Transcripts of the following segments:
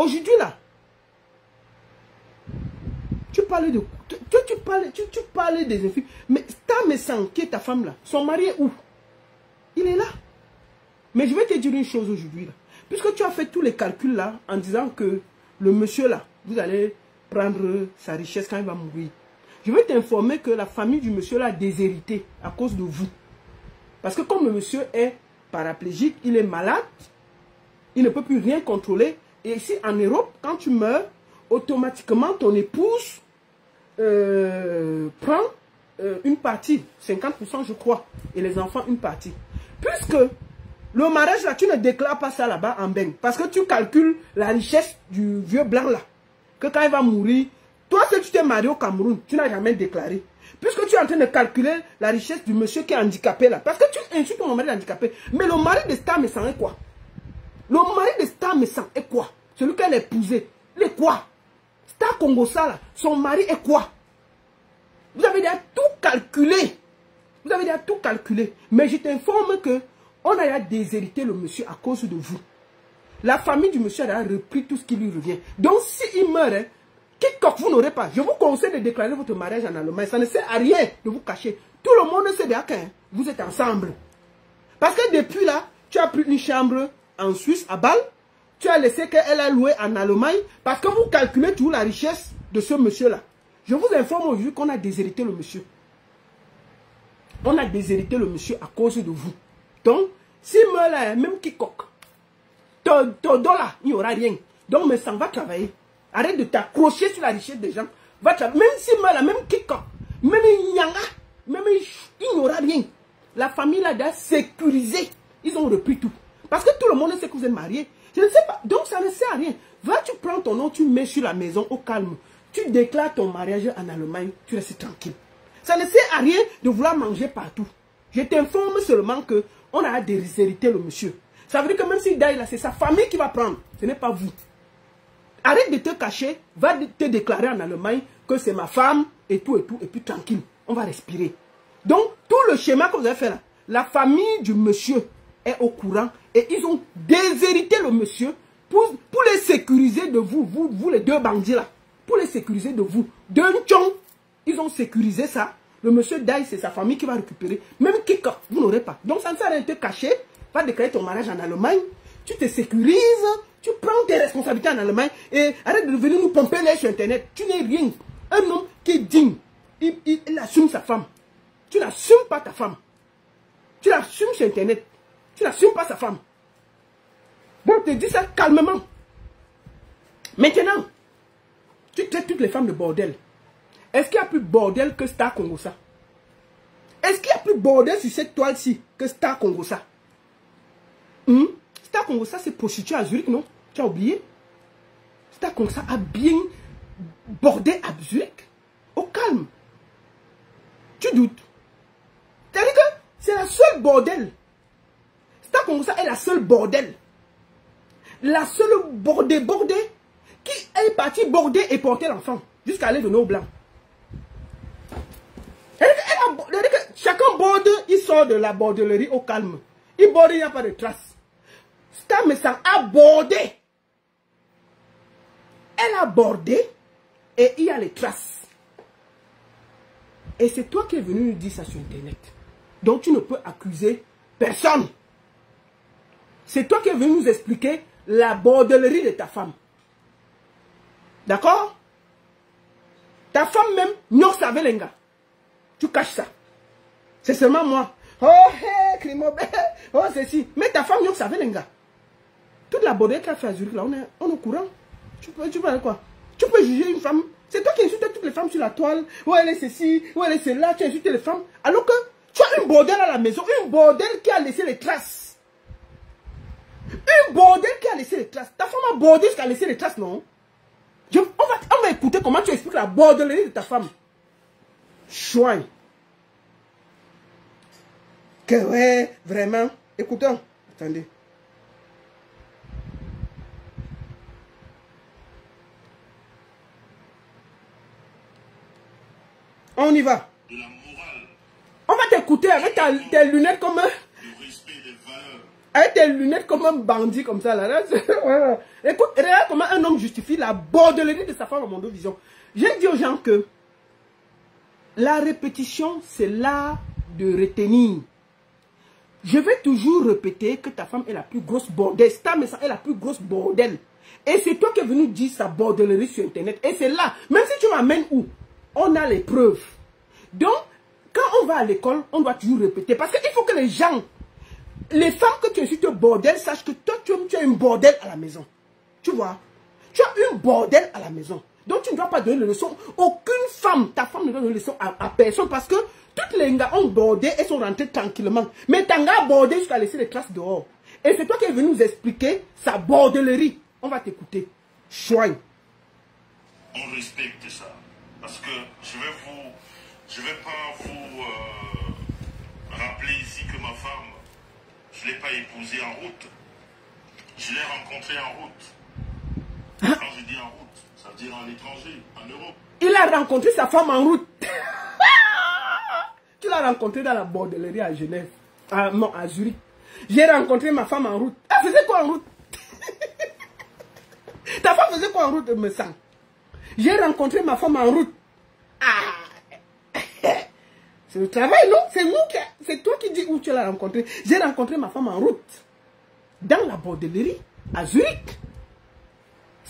Aujourd'hui là, tu parlais de... Tu parlais des infirmiers. Mais Star qui est ta femme là, son mari est où? Il est là. Mais je vais te dire une chose aujourd'hui là. Puisque tu as fait tous les calculs là, en disant que le monsieur là, vous allez prendre sa richesse quand il va mourir. Je vais t'informer que la famille du monsieur là a déshérité à cause de vous. Parce que comme le monsieur est paraplégique, il est malade, il ne peut plus rien contrôler. Et ici en Europe, quand tu meurs, automatiquement ton épouse prend une partie, 50% je crois, et les enfants une partie. Puisque le mariage là, tu ne déclares pas ça là-bas en Beng. Parce que tu calcules la richesse du vieux blanc là. Que quand il va mourir, toi si tu t'es marié au Cameroun, tu n'as jamais déclaré. Puisque tu es en train de calculer la richesse du monsieur qui est handicapé là. Parce que tu insultes ton mari handicapé. Mais le mari de Star Messan est quoi? Le mari de Star Messan est quoi? Celui qu'elle a épousé. Il est quoi? Star Congosa là, son mari est quoi? Vous avez déjà tout calculé. Vous avez déjà tout calculé. Mais je t'informe que on a déjà déshérité le monsieur à cause de vous. La famille du monsieur a repris tout ce qui lui revient. Donc s'il meurt, hein, quiconque vous n'aurez pas. Je vous conseille de déclarer votre mariage en Allemagne. Ça ne sert à rien de vous cacher. Tout le monde sait bien que vous êtes ensemble. Parce que depuis là, tu as pris une chambre en Suisse, à Bâle. Tu as laissé qu'elle a loué en Allemagne. Parce que vous calculez toujours la richesse de ce monsieur-là. Je vous informe aujourd'hui qu'on a déshérité le monsieur. On a déshérité le monsieur à cause de vous. Donc, si meurt là, même quiconque, ton dos là, il n'y aura rien. Donc, mais ça va travailler. Arrête de t'accrocher sur la richesse des gens. Va travailler. Même si meurt là, même quiconque, même Nyanga, même il n'y aura rien. La famille là doit sécuriser. Ils ont repris tout. Parce que tout le monde sait que vous êtes mariés. Je ne sais pas. Donc, ça ne sert à rien. Va, tu prends ton nom, tu mets sur la maison au calme. Tu déclares ton mariage en Allemagne, tu restes tranquille. Ça ne sert à rien de vouloir manger partout. Je t'informe seulement que on a déshérité le monsieur. Ça veut dire que même s'il daille là, c'est sa famille qui va prendre. Ce n'est pas vous. Arrête de te cacher. Va te déclarer en Allemagne que c'est ma femme et tout, et puis tranquille. On va respirer. Donc, tout le schéma que vous avez fait là, la famille du monsieur est au courant et ils ont déshérité le monsieur pour les sécuriser de vous, vous les deux bandits là. Pour les sécuriser de vous. D'un tchon, ils ont sécurisé ça. Le monsieur Daï, c'est sa famille qui va récupérer. Même quiconque, vous n'aurez pas. Donc ça ne sert à rien de te cacher. Va déclarer ton mariage en Allemagne. Tu te sécurises. Tu prends tes responsabilités en Allemagne. Et arrête de venir nous pomper l'air sur Internet. Tu n'es rien. Un homme qui est digne. Il assume sa femme. Tu n'assumes pas ta femme. Tu l'assumes sur Internet. Tu n'assumes pas sa femme. Donc te dis ça calmement. Maintenant, tu traites toutes les femmes de bordel. Est-ce qu'il y a plus bordel que Star Congosa? Est-ce qu'il y a plus bordel sur cette toile-ci que Star Congosa? Star Congosa, c'est prostitué à Zurich, non? Tu as oublié? Star Congosa a bien bordé à Zurich. Au calme. Tu doutes? C'est-à-dire que c'est la seule bordel. Star Congosa est la seule bordel. La seule bordée qui est partie border et porter l'enfant jusqu'à aller donner au blanc. Chacun borde, il sort de la bordellerie au calme. Il borde, il n'y a pas de traces. Star Messan a bordé. Elle a bordé et il y a les traces. Et c'est toi qui es venu nous dire ça sur Internet. Donc tu ne peux accuser personne. C'est toi qui es venu nous expliquer la bordellerie de ta femme. D'accord? Ta femme même, non savelenga. Tu caches ça. C'est seulement moi. Oh, hey, Crimo, oh, ceci. Mais ta femme, non savelenga. Toute la bordelle qu'elle fait à Zurich, là, on est au courant. Tu peux quoi? Tu peux juger une femme. C'est toi qui insultes toutes les femmes sur la toile. Où elle est ceci, où elle est cela. Tu insultes les femmes. Alors que tu as une bordelle à la maison. Une bordelle qui a laissé les traces. Une bordelle qui a laissé les traces. Ta femme a bordé jusqu'à laisser les traces, non? On va écouter comment tu expliques la bordellerie de ta femme. Chouin. Que ouais, vraiment. Écoutons. Attendez. On y va. On va t'écouter avec tes lunettes comme... Le respect des valeurs. Avec tes lunettes comme un bandit comme ça. Là. Écoute, regarde comment un homme justifie la bordellerie de sa femme à Mondovision. J'ai dit aux gens que la répétition, c'est l'art de retenir. Je vais toujours répéter que ta femme est la plus grosse bordelle. Ta maison est la plus grosse bordelle. Et c'est toi qui es venu dire sa bordellerie sur Internet. Et c'est là, même si tu m'amènes où, on a les preuves. Donc, quand on va à l'école, on doit toujours répéter. Parce qu'il faut que les gens, les femmes que tu insultes au bordel, sachent que toi, tu as une bordel à la maison. Tu vois? Tu as une bordel à la maison. Donc, tu ne dois pas donner de leçon. Aucune femme, ta femme ne donne de leçon à personne. Parce que toutes les gars ont bordé et sont rentrés tranquillement. Mais ta gars a bordé jusqu'à laisser les classes dehors. Et c'est toi qui es venu nous expliquer sa bordellerie. On va t'écouter. Chouin. On respecte ça. Parce que je vais pas vous rappeler ici que ma femme, je ne l'ai pas épousée en route. Je l'ai rencontrée en route. Quand je dis en route, ça veut dire en étranger, en Europe. Il a rencontré sa femme en route. Tu l'as rencontré dans la bordellerie à Genève. Non, à Zurich. J'ai rencontré ma femme en route. Elle faisait quoi en route? Ta femme faisait quoi en route, me semble? J'ai rencontré ma femme en route. Ah. C'est le travail, non? C'est toi qui dis où tu l'as rencontré. J'ai rencontré ma femme en route. Dans la bordellerie, à Zurich.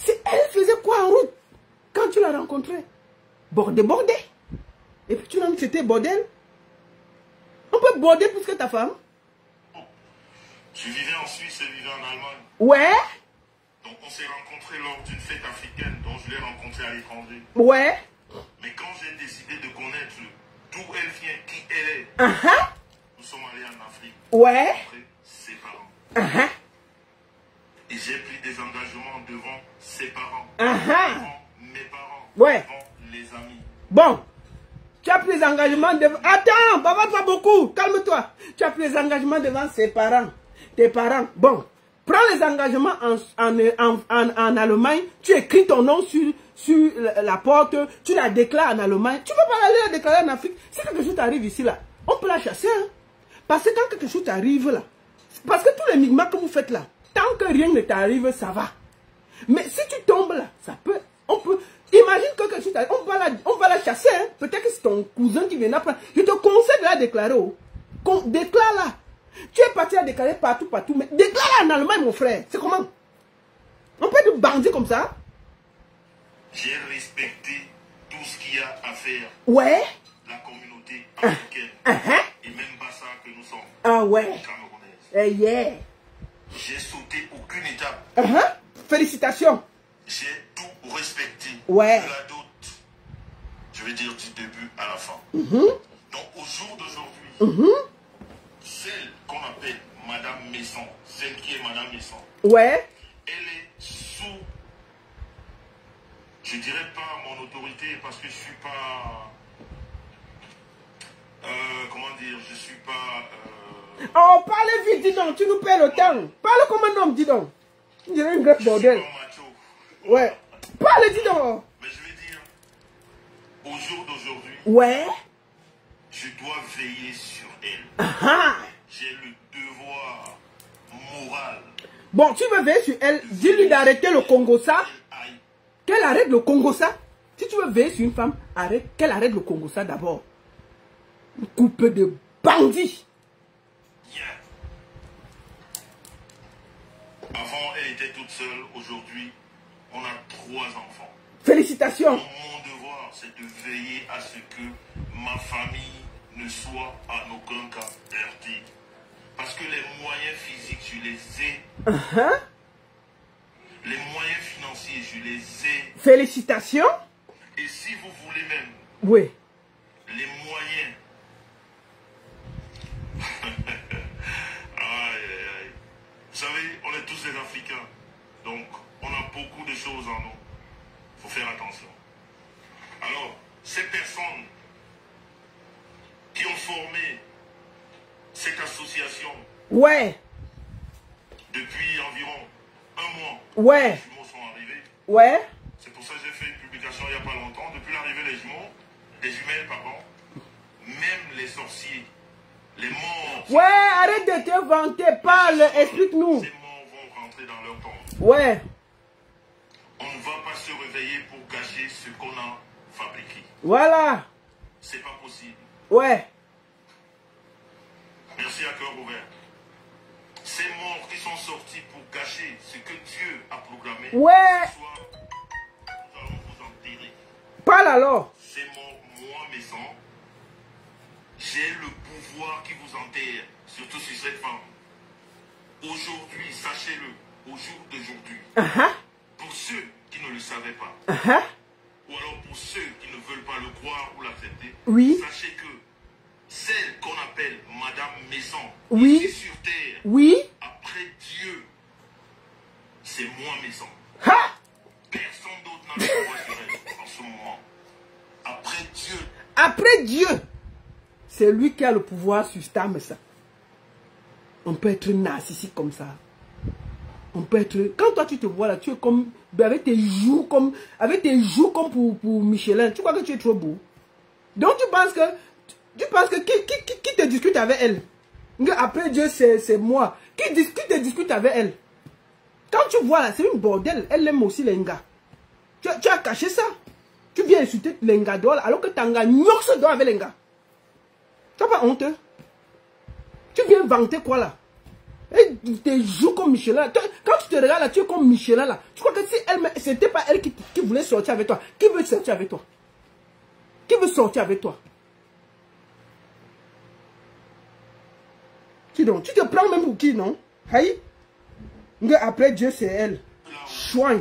Elle faisait quoi en route? Quand tu l'as rencontrée? Bordé. Et puis tu l'as dit que c'était bordel. On peut border plus que ta femme? Je vivais en Suisse et vivais en Allemagne. Ouais. Donc on s'est rencontrés lors d'une fête africaine dont je l'ai rencontrée à l'étranger. Ouais. Mais quand j'ai décidé de connaître d'où elle vient, qui elle est, nous sommes allés en Afrique. Ouais. Après, ses parents. Et j'ai pris des engagements devant ses parents. Devant mes parents. Ouais. Devant les amis. Bon. Tu as pris les engagements devant... Attends, baba pas beaucoup. Calme-toi. Tu as pris les engagements devant ses parents. Tes parents. Bon. Prends les engagements en Allemagne. Tu écris ton nom sur la porte. Tu la déclares en Allemagne. Tu ne peux pas aller la déclarer en Afrique. Si quelque chose t'arrive ici, là, on peut la chasser. Hein? Parce que quand quelque chose t'arrive, là, parce que tous les migmats que vous faites là, tant que rien ne t'arrive, ça va. Mais si tu tombes là, ça peut... On peut... Imagine que quelque chose t'arrive. On va la chasser. Hein? Peut-être que c'est ton cousin qui vient après. Je te conseille de la déclarer. Déclare-la. Tu es parti à déclarer partout, mais déclare en Allemagne, mon frère. C'est comment? On peut être bandit comme ça? J'ai respecté tout ce qu'il y a à faire. Ouais. La communauté africaine. Et même Bassa que nous sommes. Ah ouais. Camerounaises. Yeah. J'ai sauté aucune étape. Félicitations. J'ai tout respecté. Ouais. De la dot. Je vais dire du début à la fin. Donc au jour d'aujourd'hui, celle qu'on appelle Madame Messon, celle qui est Madame Messon, ouais. Elle est sous, je dirais pas mon autorité parce que je suis pas, comment dire, je suis pas... Oh, parlez vite, dis donc, tu nous perds le temps. Parle comme un homme, dis donc. Tu dirais une grosse bordel. Je suis pas macho. Ouais. Parle, dis donc. Mais je vais dire, au jour d'aujourd'hui, ouais. Je dois veiller sur elle. J'ai le devoir moral. Bon, tu veux veiller sur elle, dis-lui d'arrêter le Congo ça. Qu'elle arrête le Congo ça. Si tu veux veiller sur une femme, qu'elle arrête le Congo ça d'abord. Une coupe de bandits. Yeah. Avant, elle était toute seule. Aujourd'hui, on a 3 enfants. Félicitations. Mon devoir, c'est de veiller à ce que ma famille ne soit en aucun cas perdue. Parce que les moyens physiques, je les ai. Les moyens financiers, je les ai. Félicitations. Et si vous voulez même, oui, les moyens. Aïe, aïe, aïe. Vous savez, on est tous des Africains. Donc, on a beaucoup de choses en nous. Il faut faire attention. Alors, ces personnes qui ont formé cette association, ouais, depuis environ 1 mois, ouais, les jumeaux sont arrivés. Ouais. C'est pour ça que j'ai fait une publication il n'y a pas longtemps. Depuis l'arrivée des jumeaux, des jumelles, pardon, même les sorciers, Les morts. Ouais, arrête de te vanter, parle, explique-nous. Ces morts vont rentrer dans leur tombe. Ouais. On ne va pas se réveiller pour gâcher ce qu'on a fabriqué. Voilà. C'est pas possible. Ouais. Merci à cœur ouvert. Ces morts qui sont sortis pour gâcher ce que Dieu a programmé. Ouais. Ce soir, nous allons vous enterrer. Parle alors. Ces morts, moi, mes sangs, j'ai le pouvoir qui vous enterre, surtout sur cette femme. Aujourd'hui, sachez-le, au jour d'aujourd'hui, pour ceux qui ne le savaient pas, ou alors pour ceux qui ne veulent pas le croire ou l'accepter, Oui. sachez que celle qu'on appelle Madame Maison, Oui. ici sur terre, Oui. après Dieu, c'est moi Maison. Ha! Personne d'autre n'a le pouvoir sur elle en ce moment. Après Dieu. Après Dieu, c'est lui qui a le pouvoir sur Stam, ça. On peut être narcissique comme ça. On peut être... Quand toi tu te vois là, tu es comme... Avec tes joues comme... Avec tes joues comme pour Michelin. Tu crois que tu es trop beau. Donc tu penses que... Qui te discute avec elle? Après Dieu, c'est moi. Qui te discute avec elle? Quand tu vois là, c'est une bordel. Elle aime aussi les gars. Tu as caché ça. Tu viens insulter les gars dehors alors que Tanga se dehors avec les gars. Tu n'as pas honte? Tu viens vanter quoi là? Et tu joues comme Michelin. Quand tu te regardes là, tu es comme Michelin là. Tu crois que si elle, c'était pas elle qui voulait sortir avec toi, qui veut sortir avec toi? Qui veut sortir avec toi? Qui donc? Tu te prends même pour qui, non? Aïe. Après Dieu, c'est elle. Chouin.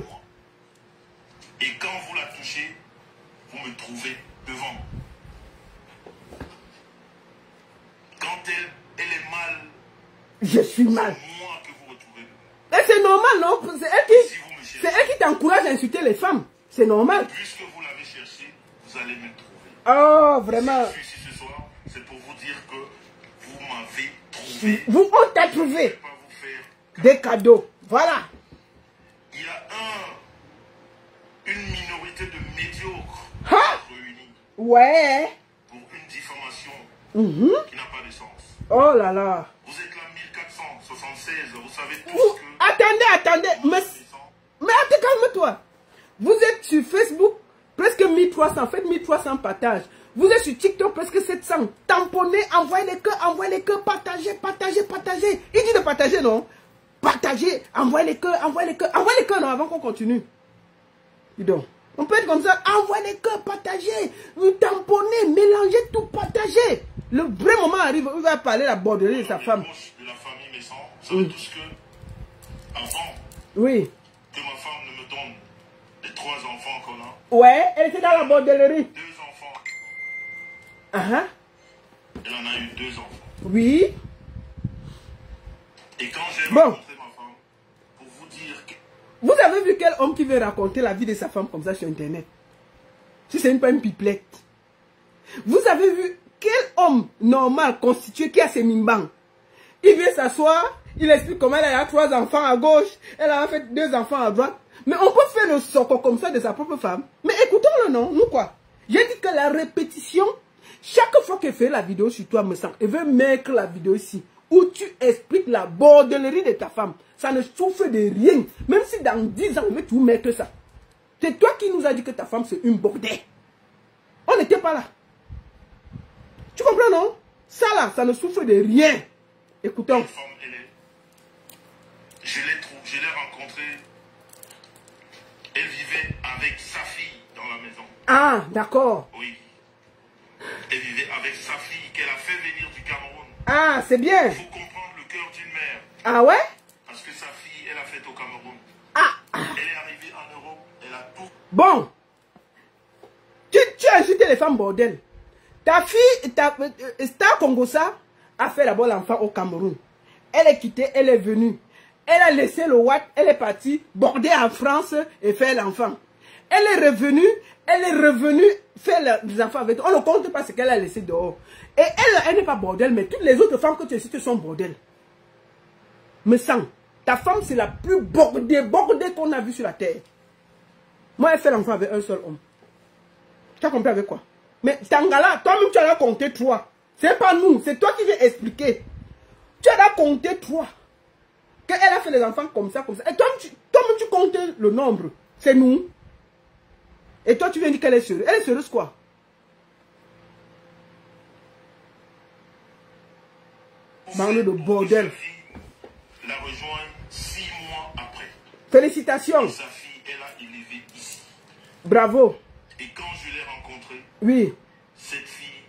Et quand vous la touchez, vous me trouvez devant. Quand elle est mal, je suis mal. c'est moi que vous retrouvez devant. Mais c'est normal, non? C'est elle qui t'encourage à insulter les femmes. C'est normal. Puisque vous l'avez cherché, vous allez me trouver. Oh, vraiment. Si je suis ici ce soir, c'est pour vous dire que vous m'avez trouvé. On t'a trouvé. Je ne vais pas vous faire Des cadeaux. Voilà. Il y a une minorité de médiocres réunis Ouais. pour une diffamation qui n'a pas de sens. Oh là là. Vous êtes là 1476, vous savez tous que... Attendez. Mais attends, calme-toi. Vous êtes sur Facebook, presque 1300. Faites 1300 partages. Vous êtes sur TikTok, presque 700. Tamponnez, envoyez les cœurs, partagez. Il dit de partager, non? Partagez, envoyez les cœurs, non, avant qu'on continue. Dis donc. On peut être comme ça, envoyez les cœurs, partagez, vous tamponnez, mélangez tout, partagez. Le vrai moment arrive, il va parler la borderie de sa femme. De la famille Messon, vous savez tous que, avant Oui. que ma femme ne me donne les 3 enfants qu'on a. Ouais, elle était dans la bordellerie. 2 enfants. Elle en a eu 2 enfants. Oui. Et quand j'ai rencontré ma femme, pour vous dire que... Vous avez vu quel homme qui veut raconter la vie de sa femme comme ça sur Internet? Si c'est pas une pipelette. Vous avez vu quel homme normal, constitué, qui a ses mimbangs? Il vient s'asseoir, il explique comment elle a 3 enfants à gauche, elle a fait 2 enfants à droite. Mais on peut faire le soco comme ça de sa propre femme. Mais écoutons-le, non? Nous quoi? J'ai dit que la répétition, chaque fois qu'elle fait la vidéo sur toi, me semble, elle veut mettre la vidéo ici, où tu expliques la bordellerie de ta femme. Ça ne souffre de rien. Même si dans 10 ans, on veut tout mettre ça. C'est toi qui nous as dit que ta femme, c'est une bordelle. On n'était pas là. Tu comprends, non? Ça là, ça ne souffre de rien. Écoutons. Cette femme, je l'ai rencontrée. Elle vivait avec sa fille dans la maison. Ah, d'accord. Oui. Elle vivait avec sa fille qu'elle a fait venir du Cameroun. Ah, c'est bien. Il faut comprendre le cœur d'une mère. Ah ouais? Parce que sa fille, elle a fait au Cameroun. Ah. Elle est arrivée en Europe, elle a tout. Bon. Tu as insulté les femmes bordel. Ta fille, Star Congosa, a fait d'abord l'enfant au Cameroun. Elle est quittée, elle est venue. Elle a laissé le Watt, elle est partie border en France et faire l'enfant. Elle est revenue faire les enfants avec toi. On ne compte pas ce qu'elle a laissé dehors. Et elle n'est pas bordel, mais toutes les autres femmes que tu cites sont bordel. Me sens, ta femme c'est la plus bordée qu'on a vue sur la terre. Moi, elle fait l'enfant avec un seul homme. Tu as compris avec quoi? Mais Tangala, toi-même tu as compté 3. C'est pas nous, c'est toi qui viens expliquer. Tu as compté 3. Qu'elle a fait les enfants comme ça, comme ça. Et toi, tu comptes le nombre. C'est nous. Et toi, tu viens dire qu'elle est sérieuse. Elle est sérieuse quoi? Parle de bordel. La rejoint 6 mois après. Félicitations. Et sa fille, elle a élevé ici. Bravo. Et quand je l'ai rencontrée, Oui. cette fille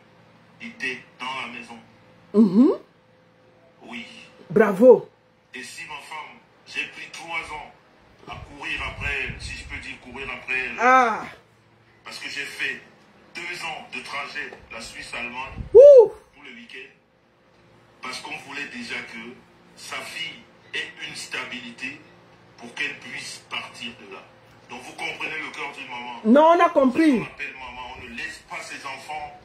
était dans la maison. Oui. Bravo. Et si ma femme, j'ai pris 3 ans à courir après elle, si je peux dire courir après elle. Ah. Parce que j'ai fait 2 ans de trajet, la Suisse-Allemagne, Ouh. pour le week-end. Parce qu'on voulait déjà que sa fille ait une stabilité pour qu'elle puisse partir de là. Donc vous comprenez le cœur d'une maman. Non, on a compris. On appelle maman, on ne laisse pas ses enfants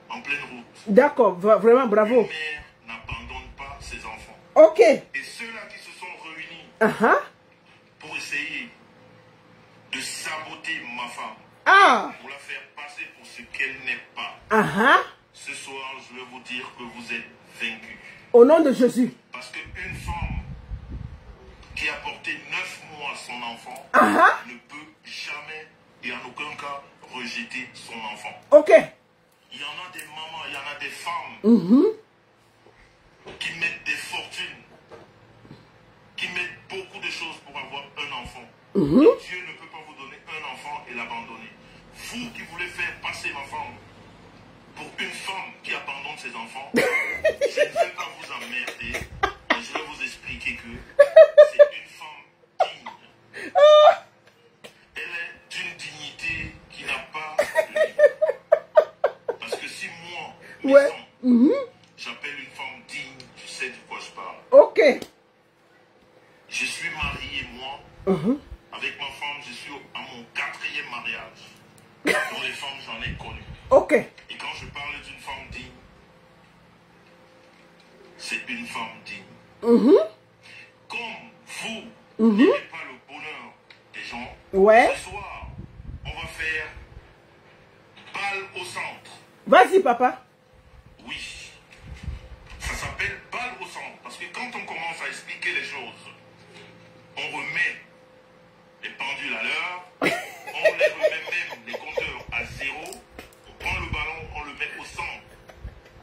en pleine route. D'accord, vraiment bravo. Une mère n'abandonne pas ses enfants. Ok. Et ceux-là qui se sont réunis pour essayer de saboter ma femme, pour la faire passer pour ce qu'elle n'est pas, ce soir, je vais vous dire que vous êtes vaincus. Au nom de Jésus. Parce qu'une femme qui a porté 9 mois son enfant ne peut jamais et en aucun cas rejeter son enfant. Ok. Il y en a des mamans, il y en a des femmes qui mettent des fortunes, qui mettent beaucoup de choses pour avoir un enfant. Dieu ne peut pas vous donner un enfant et l'abandonner. Vous qui voulez faire passer ma femme pour une femme qui abandonne ses enfants, je ne vais pas vous emmerder, mais je vais vous expliquer que c'est une femme digne. Elle est d'une dignité qui n'a pas de limite. Parce que si moi, j'appelle une femme digne, tu sais de quoi je parle. Ok. Je suis marié, moi, avec ma femme, je suis à mon 4e mariage. Dans les femmes, j'en ai connu. Ok. Et quand je parle d'une femme digne, c'est une femme digne. Comme vous n'aimez pas le bonheur des gens, ce soir, on va faire balle au centre. Vas-y, papa. Oui. Ça s'appelle balle au centre. Parce que quand on commence à expliquer les choses, on remet les pendules à l'heure, on les remet même les compteurs à 0, on prend le ballon, on le met au centre.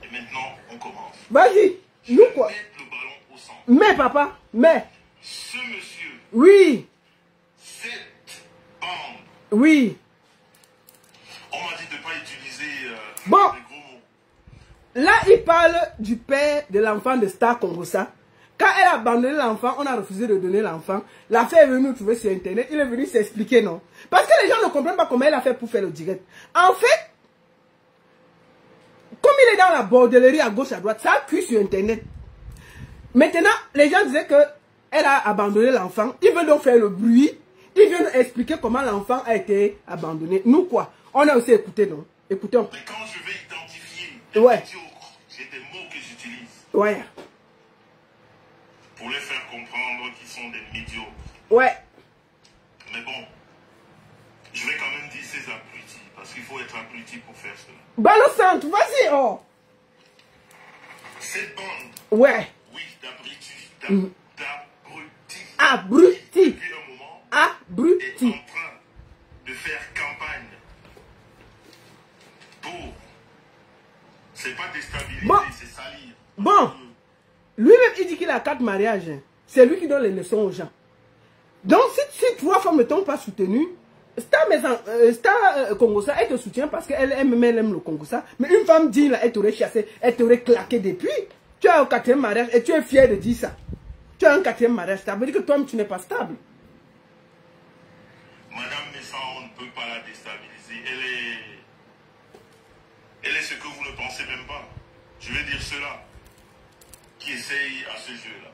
Et maintenant, on commence. Vas-y. Je Nous vais quoi? mettre le ballon au centre. Mais, papa. Mais. Ce monsieur, Oui. cette bande, Oui. on m'a dit de ne pas utiliser Bon. des gros mots. Là, il parle du père de l'enfant de Star Congosa. Quand elle a abandonné l'enfant, on a refusé de donner l'enfant. L'affaire est venue nous trouver sur Internet. Il est venu s'expliquer, non? Parce que les gens ne comprennent pas comment elle a fait pour faire le direct. En fait, comme il est dans la bordellerie à gauche, à droite, ça a cuit sur Internet. Maintenant, les gens disaient qu'elle a abandonné l'enfant. Ils veulent donc faire le bruit. Ils viennent expliquer comment l'enfant a été abandonné. Nous, quoi? On a aussi écouté, non? Écoutons. Mais quand je vais identifier j'ai des mots que j'utilise. Ouais. Pour les faire comprendre qu'ils sont des médiocres. Ouais. Mais bon, je vais quand même dire ces abrutis, parce qu'il faut être abruti pour faire cela. Balançante, vas-y, oh. Cette bande, ouais, oui, d'abrutis, abruti, depuis un moment, abruti, est en train de faire campagne pour, c'est pas déstabiliser, bon, c'est salir. Bon, lui-même il dit qu'il a 4 mariages, c'est lui qui donne les leçons aux gens. Donc si 3 femmes ne t'ont pas soutenu, Star Congosa, elle te soutient parce qu'elle aime le Congosa. Mais une femme digne, là, elle t'aurait chassé, elle t'aurait claqué depuis. Tu as un 4e mariage et tu es fier de dire ça. Tu as un 4e mariage, ça veut dire que toi-même tu n'es pas stable. Madame Messa, on ne peut pas la déstabiliser. Elle est ce que vous ne pensez même pas. Je vais dire cela qui essayent à ce jeu-là.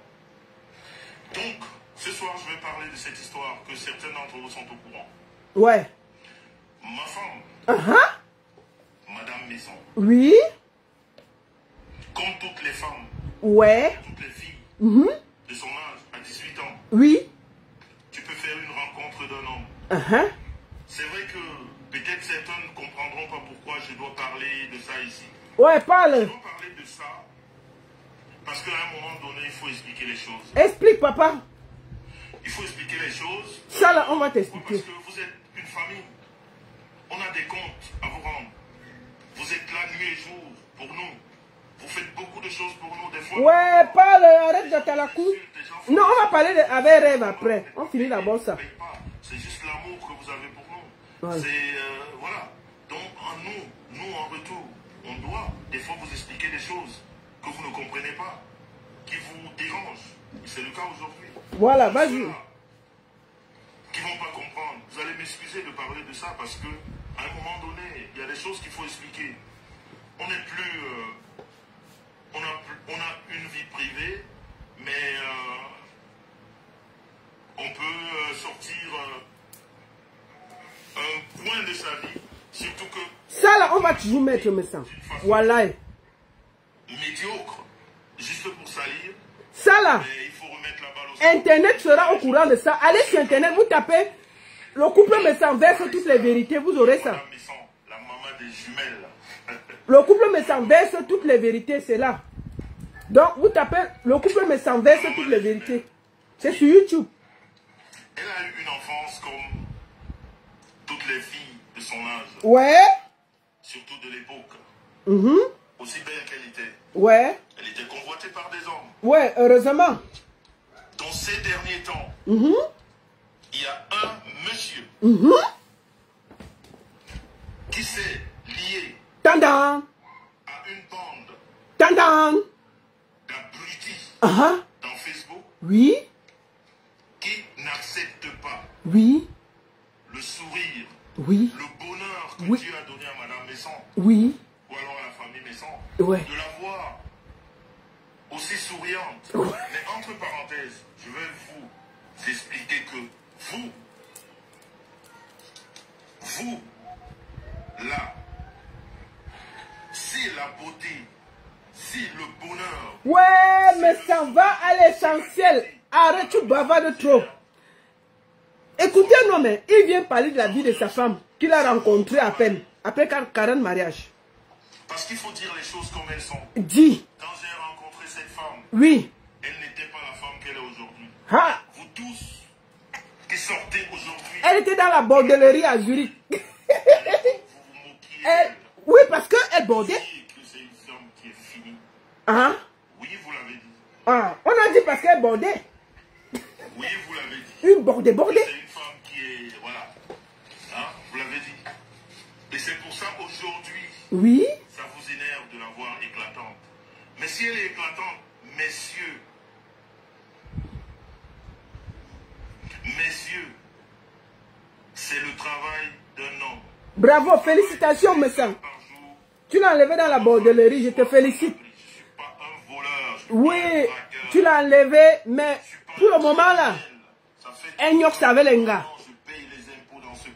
Donc, ce soir, je vais parler de cette histoire que certains d'entre vous sont au courant. Ouais. Ma femme, Madame Maison, oui, comme toutes les femmes, ouais, toutes les filles de son âge, à 18 ans, oui, tu peux faire une rencontre d'un homme. C'est vrai que peut-être certains ne comprendront pas pourquoi je dois parler de ça ici. Ouais, parle. Je vais parler de ça. Parce qu'à un moment donné, il faut expliquer les choses. Explique, papa. Il faut expliquer les choses. Ça, là, on va Parce t'expliquer. que vous êtes une famille. On a des comptes à vous rendre. Vous êtes là nuit et jour pour nous. Vous faites beaucoup de choses pour nous. Des fois, Ouais, parle, arrête de Talakou. Non, on va parler avec rêve après. On finit d'abord ça. c'est juste l'amour que vous avez pour nous. Ouais. C'est, voilà. Donc, nous, en retour, on doit des fois vous expliquer des choses que vous ne comprenez pas, qui vous dérangent. C'est le cas aujourd'hui. Voilà, vas-y. Qui ne vont pas comprendre. Vous allez m'excuser de parler de ça parce que à un moment donné, il y a des choses qu'il faut expliquer. On n'est plus... on a une vie privée, mais on peut sortir un point de sa vie, surtout que... Ça là, on va toujours mettre le sang. Voilà. Médiocre, juste pour salir. Ça là, Mais il faut remettre la balle au Internet sera au courant de ça. Allez sur Internet, vous tapez le couple Messan verse toutes les vérités, vous aurez ça. La maman des jumelles. Le couple Messan verse toutes les vérités, c'est là. Donc, vous tapez le couple Messan verse toutes les vérités. C'est sur YouTube. Elle a eu une enfance comme toutes les filles de son âge. Ouais. Surtout de l'époque. Aussi belle qu'elle était. Ouais. Elle était convoitée par des hommes. Ouais, heureusement. Dans ces derniers temps, il y a un monsieur qui s'est lié Tandang. à une bande Tandang. d'abrutis Dans Facebook Oui. qui n'acceptent pas Oui. le sourire, Oui. le bonheur que Dieu a donné à Madame Messon, Oui. ou alors à la famille Messon, Ouais. de la voir aussi souriante. Ouais. Mais entre parenthèses, je vais vous expliquer que vous, là, si la beauté, si le bonheur... Ouais, mais ça va à l'essentiel. Arrête, tu bavardes trop. Écoutez, non, mais il vient parler de la vie de sa femme qu'il a rencontrée à peine, après 40 mariages. Parce qu'il faut dire les choses comme elles sont. Dis. Quand j'ai rencontré cette femme, Oui. elle n'était pas la femme qu'elle est aujourd'hui. Ah. Vous tous qui sortez aujourd'hui, Elle était dans la bordellerie à Zurich. vous vous moquiez d'elle. Oui, parce qu'elle bordait. Vous dites que c'est une femme qui est finie. Ah. Oui, vous l'avez dit. Ah. On a dit parce qu'elle bordait. Oui, vous l'avez dit. Une bordée. C'est une femme qui est... Voilà. Hein, vous l'avez dit. Et c'est pour ça aujourd'hui, Oui. ça vous énerve de la voir éclatante. Mais si elle est éclatante, messieurs, c'est le travail d'un homme. Bravo, félicitations, Messan. Tu l'as enlevé dans la bordellerie, je te félicite. Je ne suis pas un voleur. Oui, tu l'as enlevé, mais pour le moment là, Enyok savait les gars.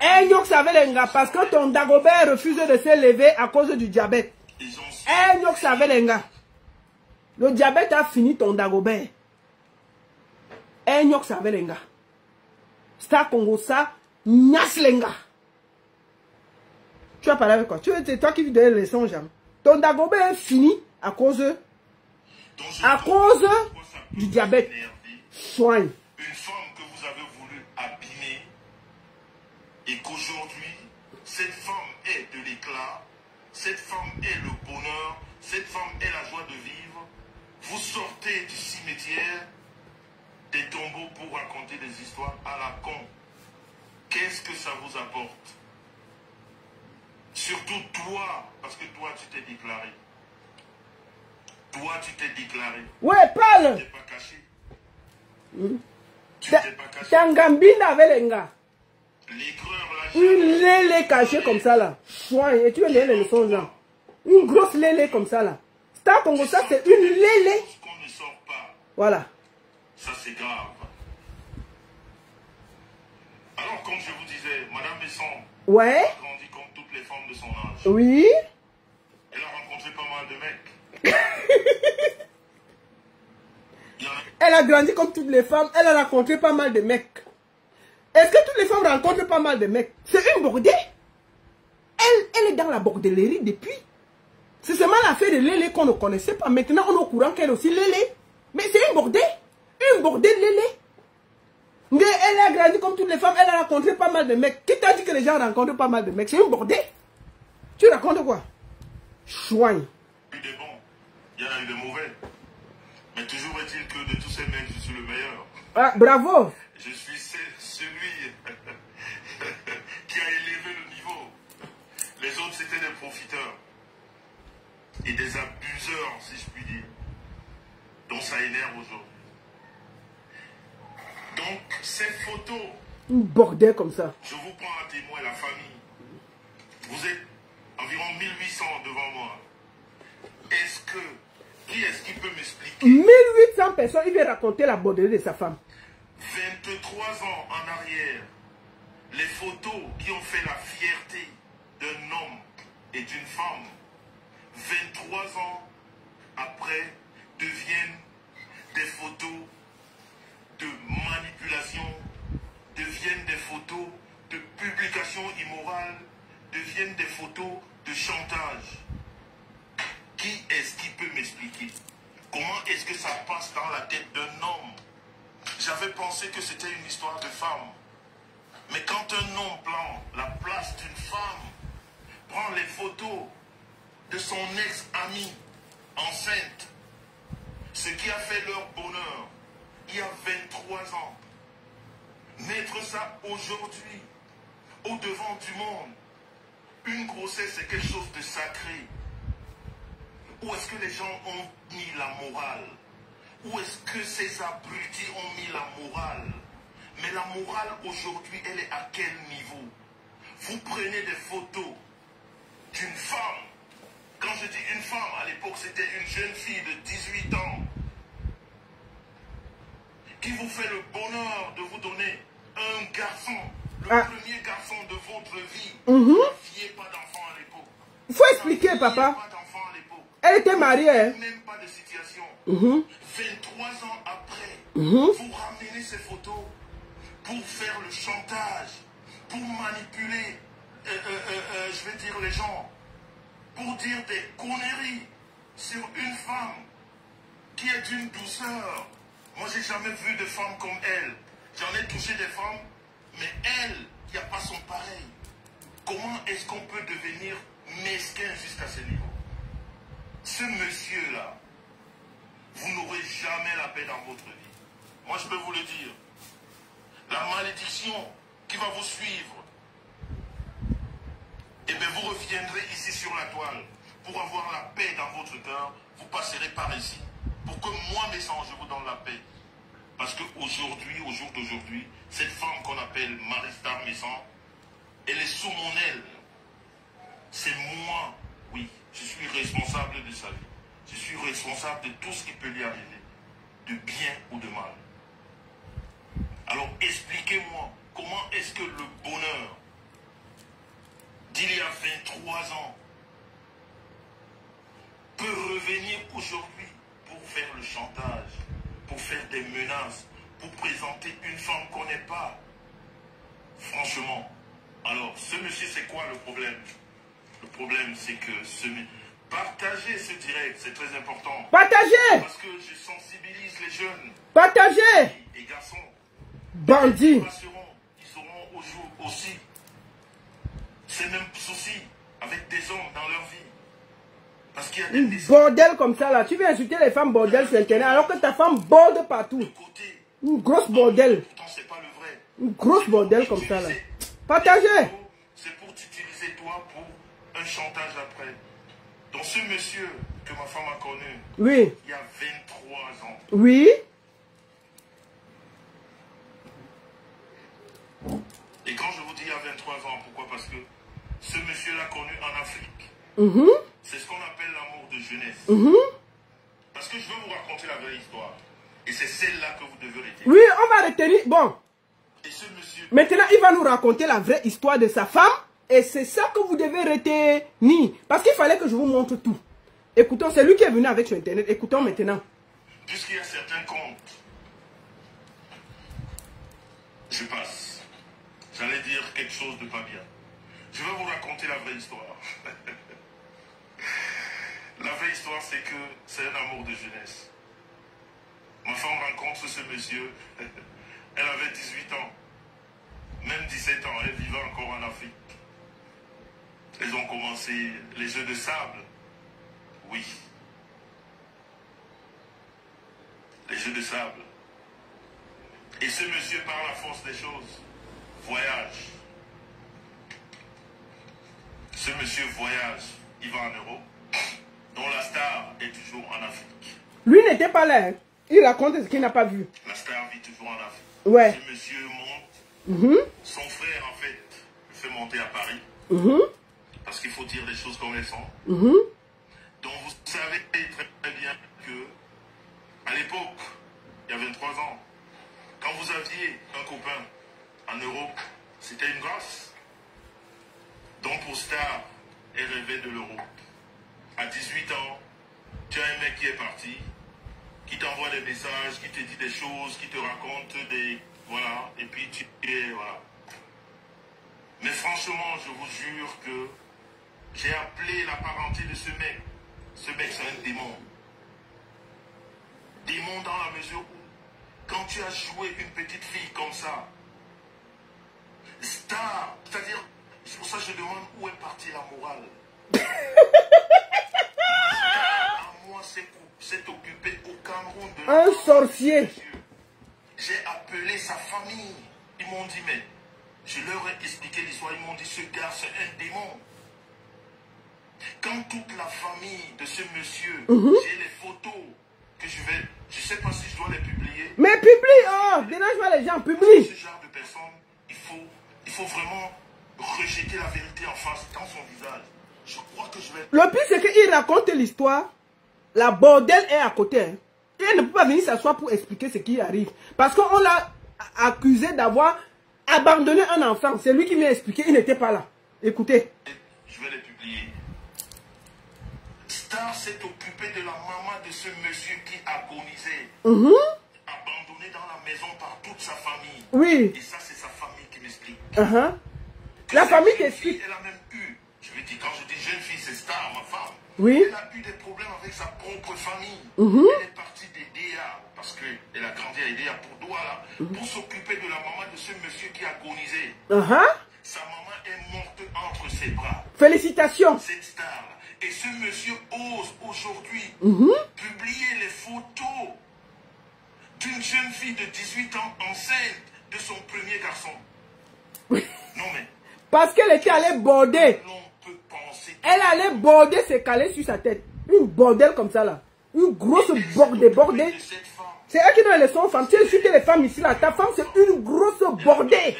Enyok savait les gars parce que ton Dagobert refuse de se lever à cause du diabète. Enyok savait les gars. Le diabète a fini ton Dagobert. Enyok savait les gars. Star Congo ça, Nyas les gars. Tu as parlé avec quoi? C'est toi qui lui donnes les leçons, Jam. Ton Dagobert est fini à cause du diabète. Soigne. Une femme que vous avez voulu abîmer et qu'aujourd'hui, cette femme est de l'éclat, cette femme est le bonheur, cette femme est la joie de vivre. Vous sortez du cimetière des tombeaux pour raconter des histoires à la con. Qu'est-ce que ça vous apporte? Surtout toi, parce que toi tu t'es déclaré. Toi tu t'es déclaré. Ouais, parle. Tu t'es pas caché. Tu t'es pas caché. Tangambine avec les gars. L'écreur là. Une lélé cachée comme ça là. Soigne. Et tu veux les leçons là. Une grosse lélé comme ça là. Star Congo ça c'est une lélé. Qu'on ne sort pas. Voilà. Ça c'est grave. Alors comme je vous disais, Madame Messon Ouais. a grandi comme toutes les femmes de son âge. Oui. Elle a rencontré pas mal de mecs. Elle a grandi comme toutes les femmes. Elle a rencontré pas mal de mecs. Est-ce que toutes les femmes rencontrent pas mal de mecs? C'est une bordée. Elle est dans la bordellerie depuis. C'est seulement l'affaire de Lélé qu'on ne connaissait pas. Maintenant, on est au courant qu'elle est aussi Lélé. Mais c'est une bordée. Une bordée de Lélé. Mais elle a grandi comme toutes les femmes. Elle a rencontré pas mal de mecs. Qui t'a dit que les gens rencontrent pas mal de mecs? C'est une bordée. Tu racontes quoi? Chouigne. Il y a eu des bons, il y en a eu des mauvais. Mais toujours est-il que de tous ces mecs, je suis le meilleur. Ah, bravo. Je suis celui qui a élevé le niveau. Les autres, c'était des profiteurs. Et des abuseurs, si je puis dire. Donc ça énerve aujourd'hui. Donc, ces photos... Une bordel comme ça. Je vous prends à témoin la famille. Vous êtes environ 1800 devant moi. Qui est-ce qui peut m'expliquer? 1800 personnes, il vient raconter la bordelée de sa femme. 23 ans en arrière, les photos qui ont fait la fierté d'un homme et d'une femme, 23 ans après, deviennent des photos de manipulation, deviennent des photos de publication immorale, deviennent des photos de chantage. Qui est-ce qui peut m'expliquer? Comment est-ce que ça passe dans la tête d'un homme? J'avais pensé que c'était une histoire de femme. Mais quand un homme prend la place d'une femme, prend les photos de son ex-amie enceinte, ce qui a fait leur bonheur il y a 23 ans, mettre ça aujourd'hui, au devant du monde, une grossesse c'est quelque chose de sacré. Où est-ce que les gens ont mis la morale? Où est-ce que ces abrutis ont mis la morale? Mais la morale aujourd'hui, elle est à quel niveau? Vous prenez des photos d'une femme. Quand je dis une femme, à l'époque, c'était une jeune fille de 18 ans qui vous fait le bonheur de vous donner un garçon, le premier garçon de votre vie. Vous n'aviez pas d'enfant à l'époque. Il faut expliquer, papa. Elle était mariée. Hein? Même pas de situation. 23 ans après, vous ramenez ces photos pour faire le chantage, pour manipuler, je vais dire les gens, pour dire des conneries sur une femme qui est d'une douceur. Moi, j'ai jamais vu de femme comme elle. J'en ai touché des femmes, mais elle, il n'y a pas son pareil. Comment est-ce qu'on peut devenir mesquin jusqu'à ce niveau? Ce monsieur-là, vous n'aurez jamais la paix dans votre vie. Moi, je peux vous le dire. La malédiction qui va vous suivre, et bien vous reviendrez ici sur la toile. Pour avoir la paix dans votre cœur, vous passerez par ici. Pour que moi, mes sangs, je vous donne la paix. Parce qu'aujourd'hui, au jour d'aujourd'hui, cette femme qu'on appelle Marie-Star Messan, elle est sous mon aile. C'est moi, oui, je suis responsable de sa vie. Je suis responsable de tout ce qui peut lui arriver, de bien ou de mal. Alors expliquez-moi, comment est-ce que le bonheur d'il y a 23 ans peut revenir aujourd'hui pour faire le chantage, pour faire des menaces, pour présenter une femme qu'on n'est pas? Franchement, alors ce monsieur, c'est quoi le problème? Le problème, c'est que partagez ce direct, c'est très important. Partagez! Parce que je sensibilise les jeunes. Partagez! Et garçons. Bandits! Ils seront au jour aussi ces mêmes soucis avec des hommes dans leur vie. Parce qu'il y a des bordel comme ça là. Tu viens insulter les femmes bordel sur Internet alors que ta femme borde partout. Une grosse bordel. Pourtant, c'est pas le vrai. Une grosse bordel comme ça là. Partagez! C'est pour t'utiliser toi pour un chantage après. Donc ce monsieur que ma femme a connu, oui, il y a 23 ans. Oui. Et quand je vous dis il y a 23 ans, pourquoi? Parce que ce monsieur l'a connu en Afrique. C'est ce qu'on appelle l'amour de jeunesse. Parce que je veux vous raconter la vraie histoire. Et c'est celle-là que vous devez retenir. Oui, on va retenir. Bon. Et ce monsieur... Maintenant, il va nous raconter la vraie histoire de sa femme. Et c'est ça que vous devez retenir. Parce qu'il fallait que je vous montre tout. Écoutons, c'est lui qui est venu avec sur Internet. Écoutons maintenant. Puisqu'il y a certains comptes, je passe. J'allais dire quelque chose de pas bien. Je vais vous raconter la vraie histoire. La vraie histoire, c'est que c'est un amour de jeunesse. Ma femme rencontre ce monsieur, elle avait 18 ans, même 17 ans, elle vivait encore en Afrique. Ils ont commencé les jeux de sable. Oui. Les jeux de sable. Et ce monsieur, par la force des choses, voyage. Ce monsieur voyage, il va en Europe, dont la star est toujours en Afrique. Lui n'était pas là, hein. Il raconte ce qu'il n'a pas vu. La star vit toujours en Afrique. Ouais. Ce monsieur monte. Son frère, en fait, le fait monter à Paris. Parce qu'il faut dire les choses comme elles sont. Donc vous savez très bien que, à l'époque, il y a 23 ans, quand vous aviez un copain en Europe, c'était une grâce. Donc pour Star, elle rêvait de l'Europe. À 18 ans, tu as un mec qui est parti, qui t'envoie des messages, qui te dit des choses, qui te raconte des... Voilà, et puis tu es... Voilà. Mais franchement, je vous jure que j'ai appelé la parenté de ce mec. Ce mec, c'est un démon. Démon dans la mesure où, quand tu as joué une petite fille comme ça, Star, c'est-à-dire, c'est pour ça que je demande où est partie la morale. À moi, s'est occupé au Cameroun de... Un sorcier. J'ai appelé sa famille. Ils m'ont dit, mais je leur ai expliqué l'histoire. Ils m'ont dit, ce gars, c'est un démon. Quand toute la famille de ce monsieur, j'ai les photos que je sais pas si je dois les publier. Mais publie, oh, dérange pas les gens, publie. Ce genre de personnes, il faut vraiment rejeter la vérité en face, dans son visage. Je crois que je vais... Le pire, c'est qu'il raconte l'histoire. La bordelle est à côté. Hein. Et elle ne peut pas venir s'asseoir pour expliquer ce qui arrive. Parce qu'on l'a accusé d'avoir abandonné un enfant. C'est lui qui m'a expliqué, il n'était pas là. Écoutez. Je vais les publier. Star s'est occupé de la maman de ce monsieur qui agonisait. Abandonné dans la maison par toute sa famille. Oui. Et ça, c'est sa famille qui m'explique. La famille t'explique. Elle a même eu, je veux dire, quand je dis jeune fille, c'est Star, ma femme. Oui. Elle a eu des problèmes avec sa propre famille. Elle est partie d'Edea, parce qu'elle a grandi à Edea pour Douala, pour s'occuper de la maman de ce monsieur qui agonisait. Sa maman est morte entre ses bras. Félicitations. Cette star. Et ce monsieur ose aujourd'hui publier les photos d'une jeune fille de 18 ans enceinte de son premier garçon. Non mais... Parce qu'elle était allée border. On peut penser... Elle allait border ses calés sur sa tête. Une bordelle comme ça là. Une grosse bordée. C'est elle qui donne les leçons aux femmes. Tu as insulté les femmes ici là. Ta femme c'est une grosse bordée.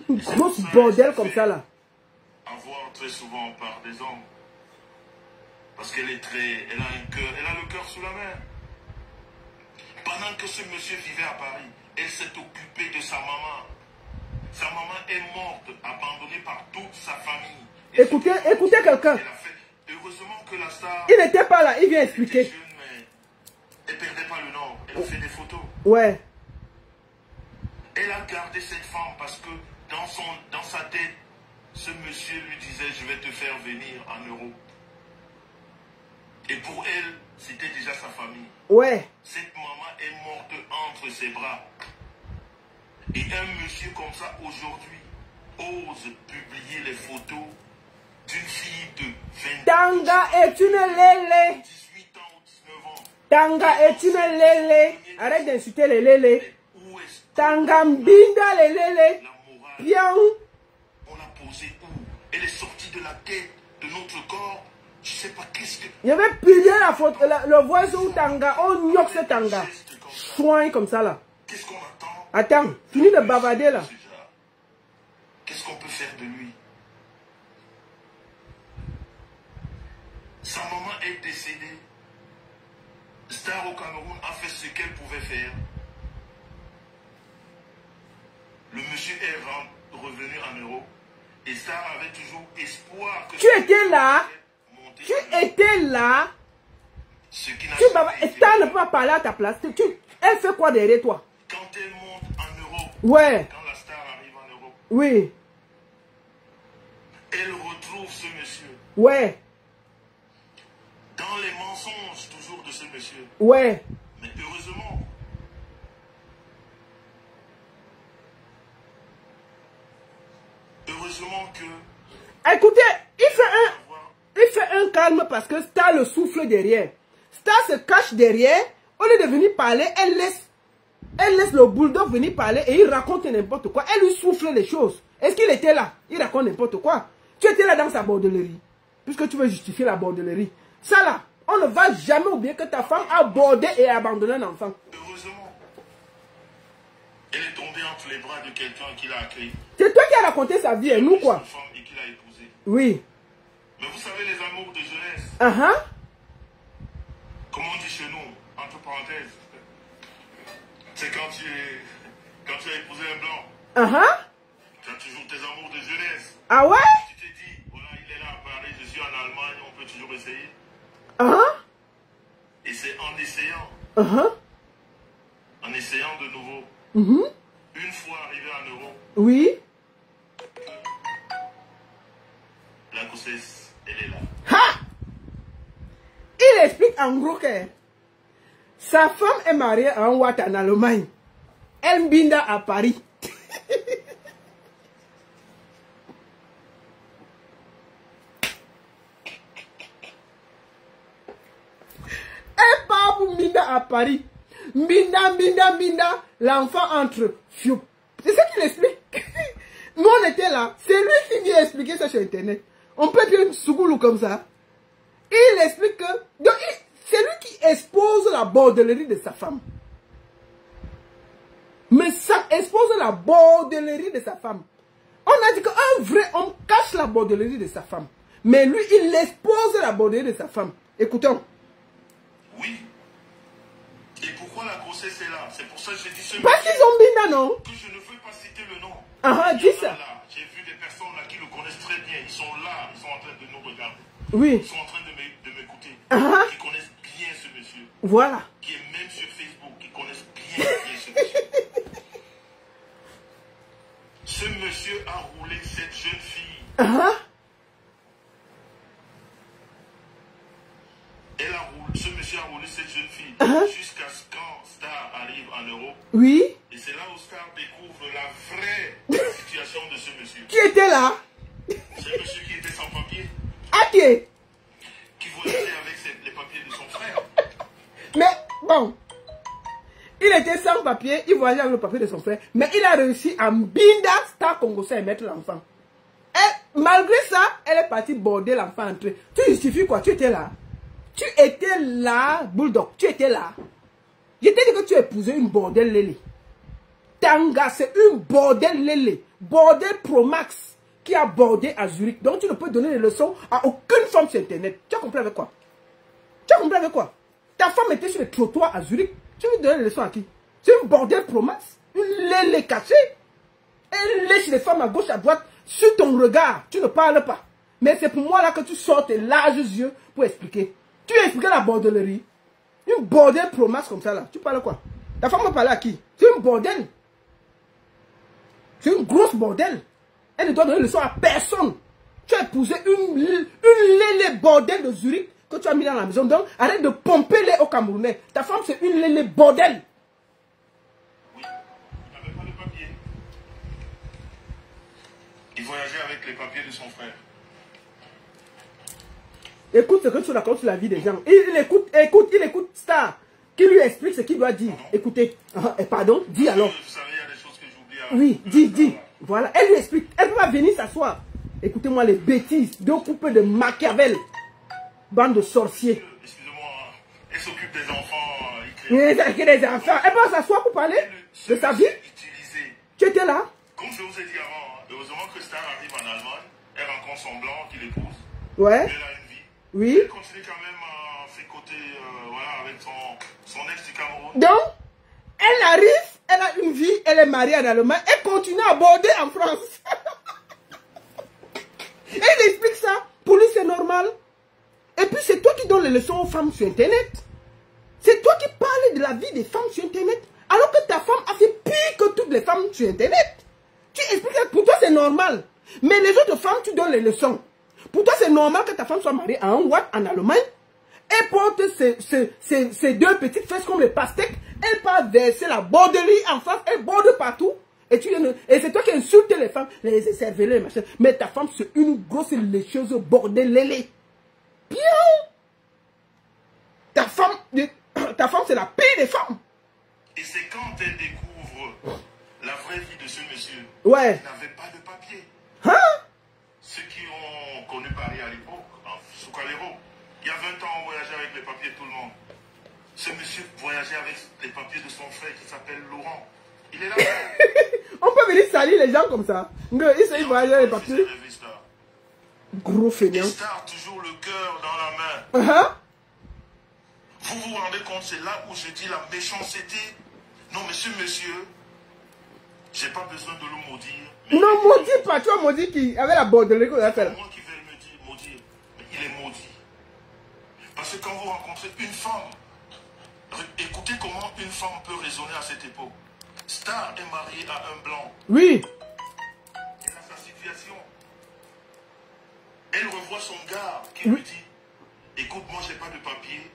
Une grosse bordelle comme ça là. Avoir très souvent par des hommes. Parce qu'elle est très... Elle a un cœur... Elle a le cœur sous la main. Pendant que ce monsieur vivait à Paris, elle s'est occupée de sa maman. Sa maman est morte, abandonnée par toute sa famille. Et écoutez quelqu'un. Heureusement que la star... Il n'était pas là, il vient expliquer. Jeune, mais elle ne perdait pas le nord. Elle a fait des photos. Ouais. Elle a gardé cette femme parce que dans sa tête, ce monsieur lui disait, je vais te faire venir en Europe. Et pour elle, c'était déjà sa famille. Ouais. Cette maman est morte entre ses bras. Et un monsieur comme ça, aujourd'hui, ose publier les photos d'une fille de 20 Tanga est une lélé. 18 ans ou 19 ans. Tanga est une lélé. Arrête d'insulter les lélés. Où est-ce que Tanga mbinda les lélés. la morale, Bien. on l'a posée où? Elle est sortie de la tête de notre corps. Je sais pas qu'est-ce que... Je vais publier la photo, le voisin Tanga. On nyoque ce Tanga. Soin comme ça là. Qu'est-ce qu'on attend? Attends, finis de bavarder là. Qu'est-ce qu'on peut faire de lui? Sa maman est décédée. Star au Cameroun a fait ce qu'elle pouvait faire. Le monsieur est revenu en Europe. Et Star avait toujours espoir que... Tu étais là. Tu étais là. Star ne peut pas parler à ta place. Elle fait quoi derrière toi? Quand elle monte en Europe, ouais. Quand la star arrive en Europe, oui. Elle retrouve ce monsieur. Ouais. J'entends les mensonges toujours de ce monsieur. Ouais. Mais heureusement. Heureusement que... Écoutez, il fait un calme parce que Star le souffle derrière. Star se cache derrière. Au lieu de venir parler, elle laisse le bulldog venir parler et il raconte n'importe quoi. Elle lui souffle les choses. Est-ce qu'il était là? Il raconte n'importe quoi. Tu étais là dans sa bordellerie. Puisque tu veux justifier la bordellerie. Ça là, on ne va jamais oublier que ta femme a bordé et abandonné un enfant. Heureusement. Elle est tombée entre les bras de quelqu'un qui l'a accueilli. C'est toi qui as raconté sa vie et nous quoi? Et qui l'a épousée. Oui. Mais vous savez les amours de jeunesse. Comme on dit chez nous, entre parenthèses. C'est quand tu as épousé un blanc. Tu as toujours tes amours de jeunesse. Ah ouais? Tu te dis, voilà, il est là à Paris, je suis en Allemagne, on peut toujours essayer. Et c'est en essayant. En essayant de nouveau. Une fois arrivé en Europe. Oui. La grossesse, elle est là. Ha! Il explique en gros que sa femme est mariée à un Watt en Allemagne. Elle mbinda à Paris. Elle part pour mbinda à Paris. Mbinda, l'enfant entre. C'est ça qu'il explique. Nous on était là. C'est lui qui vient expliquer ça sur Internet. On peut dire une sougoulou comme ça. Il explique que... C'est lui qui expose la bordellerie de sa femme. Mais ça expose la bordellerie de sa femme. On a dit qu'un vrai homme cache la bordellerie de sa femme. Mais lui, il expose la bordellerie de sa femme. Écoutons. Oui. Et pourquoi la grossesse est là? C'est pour ça que j'ai dit ce parce qu'ils ont mis là, non? que je ne veux pas citer le nom. Dis ça. J'ai vu des personnes là qui le connaissent très bien. Ils sont là, ils sont en train de nous regarder. Oui. Ils sont en train de m'écouter. Qui connaissent bien ce monsieur. Voilà. Qui est même sur Facebook, qui connaissent bien ce monsieur. Ce monsieur a roulé cette jeune fille. Ce monsieur a roulé cette jeune fille jusqu'à ce quand Star arrive en Europe. Oui. Et c'est là où Star découvre la vraie situation de ce monsieur. Qui était là? C'est monsieur qui était sans papier. Qui? Qui voyageait avec les papiers de son frère. Mais bon, il était sans papier, il voyageait avec le papier de son frère, mais il a réussi à mbinda Star Congolais et mettre l'enfant. Et malgré ça, elle est partie border l'enfant entré. Tu justifies quoi? Tu étais là. Tu étais là, Bulldog, tu étais là. Je t'ai dit que tu épousais une bordel lélé. Tanga, c'est une bordel lélé. Bordel Pro Max qui a bordé à Zurich. Donc tu ne peux donner des leçons à aucune femme sur Internet. Tu as compris avec quoi? Tu as compris avec quoi? Ta femme était sur le trottoir à Zurich. Tu veux donner des leçons à qui? C'est une bordel Pro Max. Une lélé cachée. Elle lèche les femmes à gauche, à droite. Sur ton regard, tu ne parles pas. Mais c'est pour moi là que tu sors tes larges yeux pour expliquer. Tu as expliqué la bordellerie. Une bordel Pro Max comme ça là. Tu parles quoi? Ta femme va parler à qui? C'est une bordel. C'est une grosse bordel. Elle ne doit donner leçon à personne. Tu as épousé une lélé bordel de Zurich que tu as mis dans la maison. Donc arrête de pomper les au Camerounais. Ta femme c'est une lélé bordel. Oui, il n'avait pas de papier. Il voyageait avec les papiers de son frère. Écoute ce que tu racontes sur la vie des gens. Il écoute Star. Qui lui explique ce qu'il doit dire. Écoutez. Pardon, dis alors. Vous savez, il y a des choses que j'oublie. Oui, dis. Voilà, elle lui explique. Elle va venir s'asseoir. Écoutez-moi les bêtises. Deux couples de Machiavel. Bande de sorciers. Excusez-moi, elle s'occupe des enfants. Des enfants. Elle va s'asseoir pour parler de sa vie. Tu étais là? Comme je vous ai dit avant, heureusement que Star arrive en Allemagne. Elle rencontre son blanc qui l'épouse. Ouais. Elle a une vie. Oui. Elle continue quand même à fricoter avec son ex du Cameroun. Donc, elle arrive, elle a une vie, elle est mariée en Allemagne, elle continue à border en France. Elle explique ça. Pour lui, c'est normal. Et puis, c'est toi qui donnes les leçons aux femmes sur Internet. C'est toi qui parles de la vie des femmes sur Internet. Alors que ta femme a fait pire que toutes les femmes sur Internet. Tu expliques que pour toi, c'est normal. Mais les autres femmes, tu donnes les leçons. Pour toi, c'est normal que ta femme soit mariée à un Watt en Allemagne. Elle porte ses deux petites fesses comme les pastèques. Elle part verser la borderie en face. Elle borde partout. Et c'est toi qui insultes les femmes. Les cervelets, machin. Mais ta femme, c'est une grosse lécheuse bordelée. Bien. Ta femme, c'est la pire des femmes. Et c'est quand elle découvre la vraie vie de ce monsieur. Ouais. Il n'avait pas de papier. Hein? Ceux qui ont connu Paris à l'époque, en Soukalero, il y a 20 ans, on voyageait avec les papiers de tout le monde. Ce monsieur voyageait avec les papiers de son frère qui s'appelle Laurent. Il est là. On peut venir salir les gens comme ça. Il voyage avec les papiers. Gros fainéant. Star, toujours le cœur dans la main. Vous vous rendez compte, c'est là où je dis la méchanceté. Non, mais ce monsieur, j'ai pas besoin de le maudire. Non, maudit pas. Tu vois, maudit qui avait la bordelée qu'on a fait là. C'est moi qui vais me dire maudire. Mais il est maudit. Parce que quand vous rencontrez une femme, écoutez comment une femme peut raisonner à cette époque. Star est mariée à un blanc. Oui. Elle a sa situation. Elle revoit son gars qui lui dit, écoute, moi j'ai pas de papier.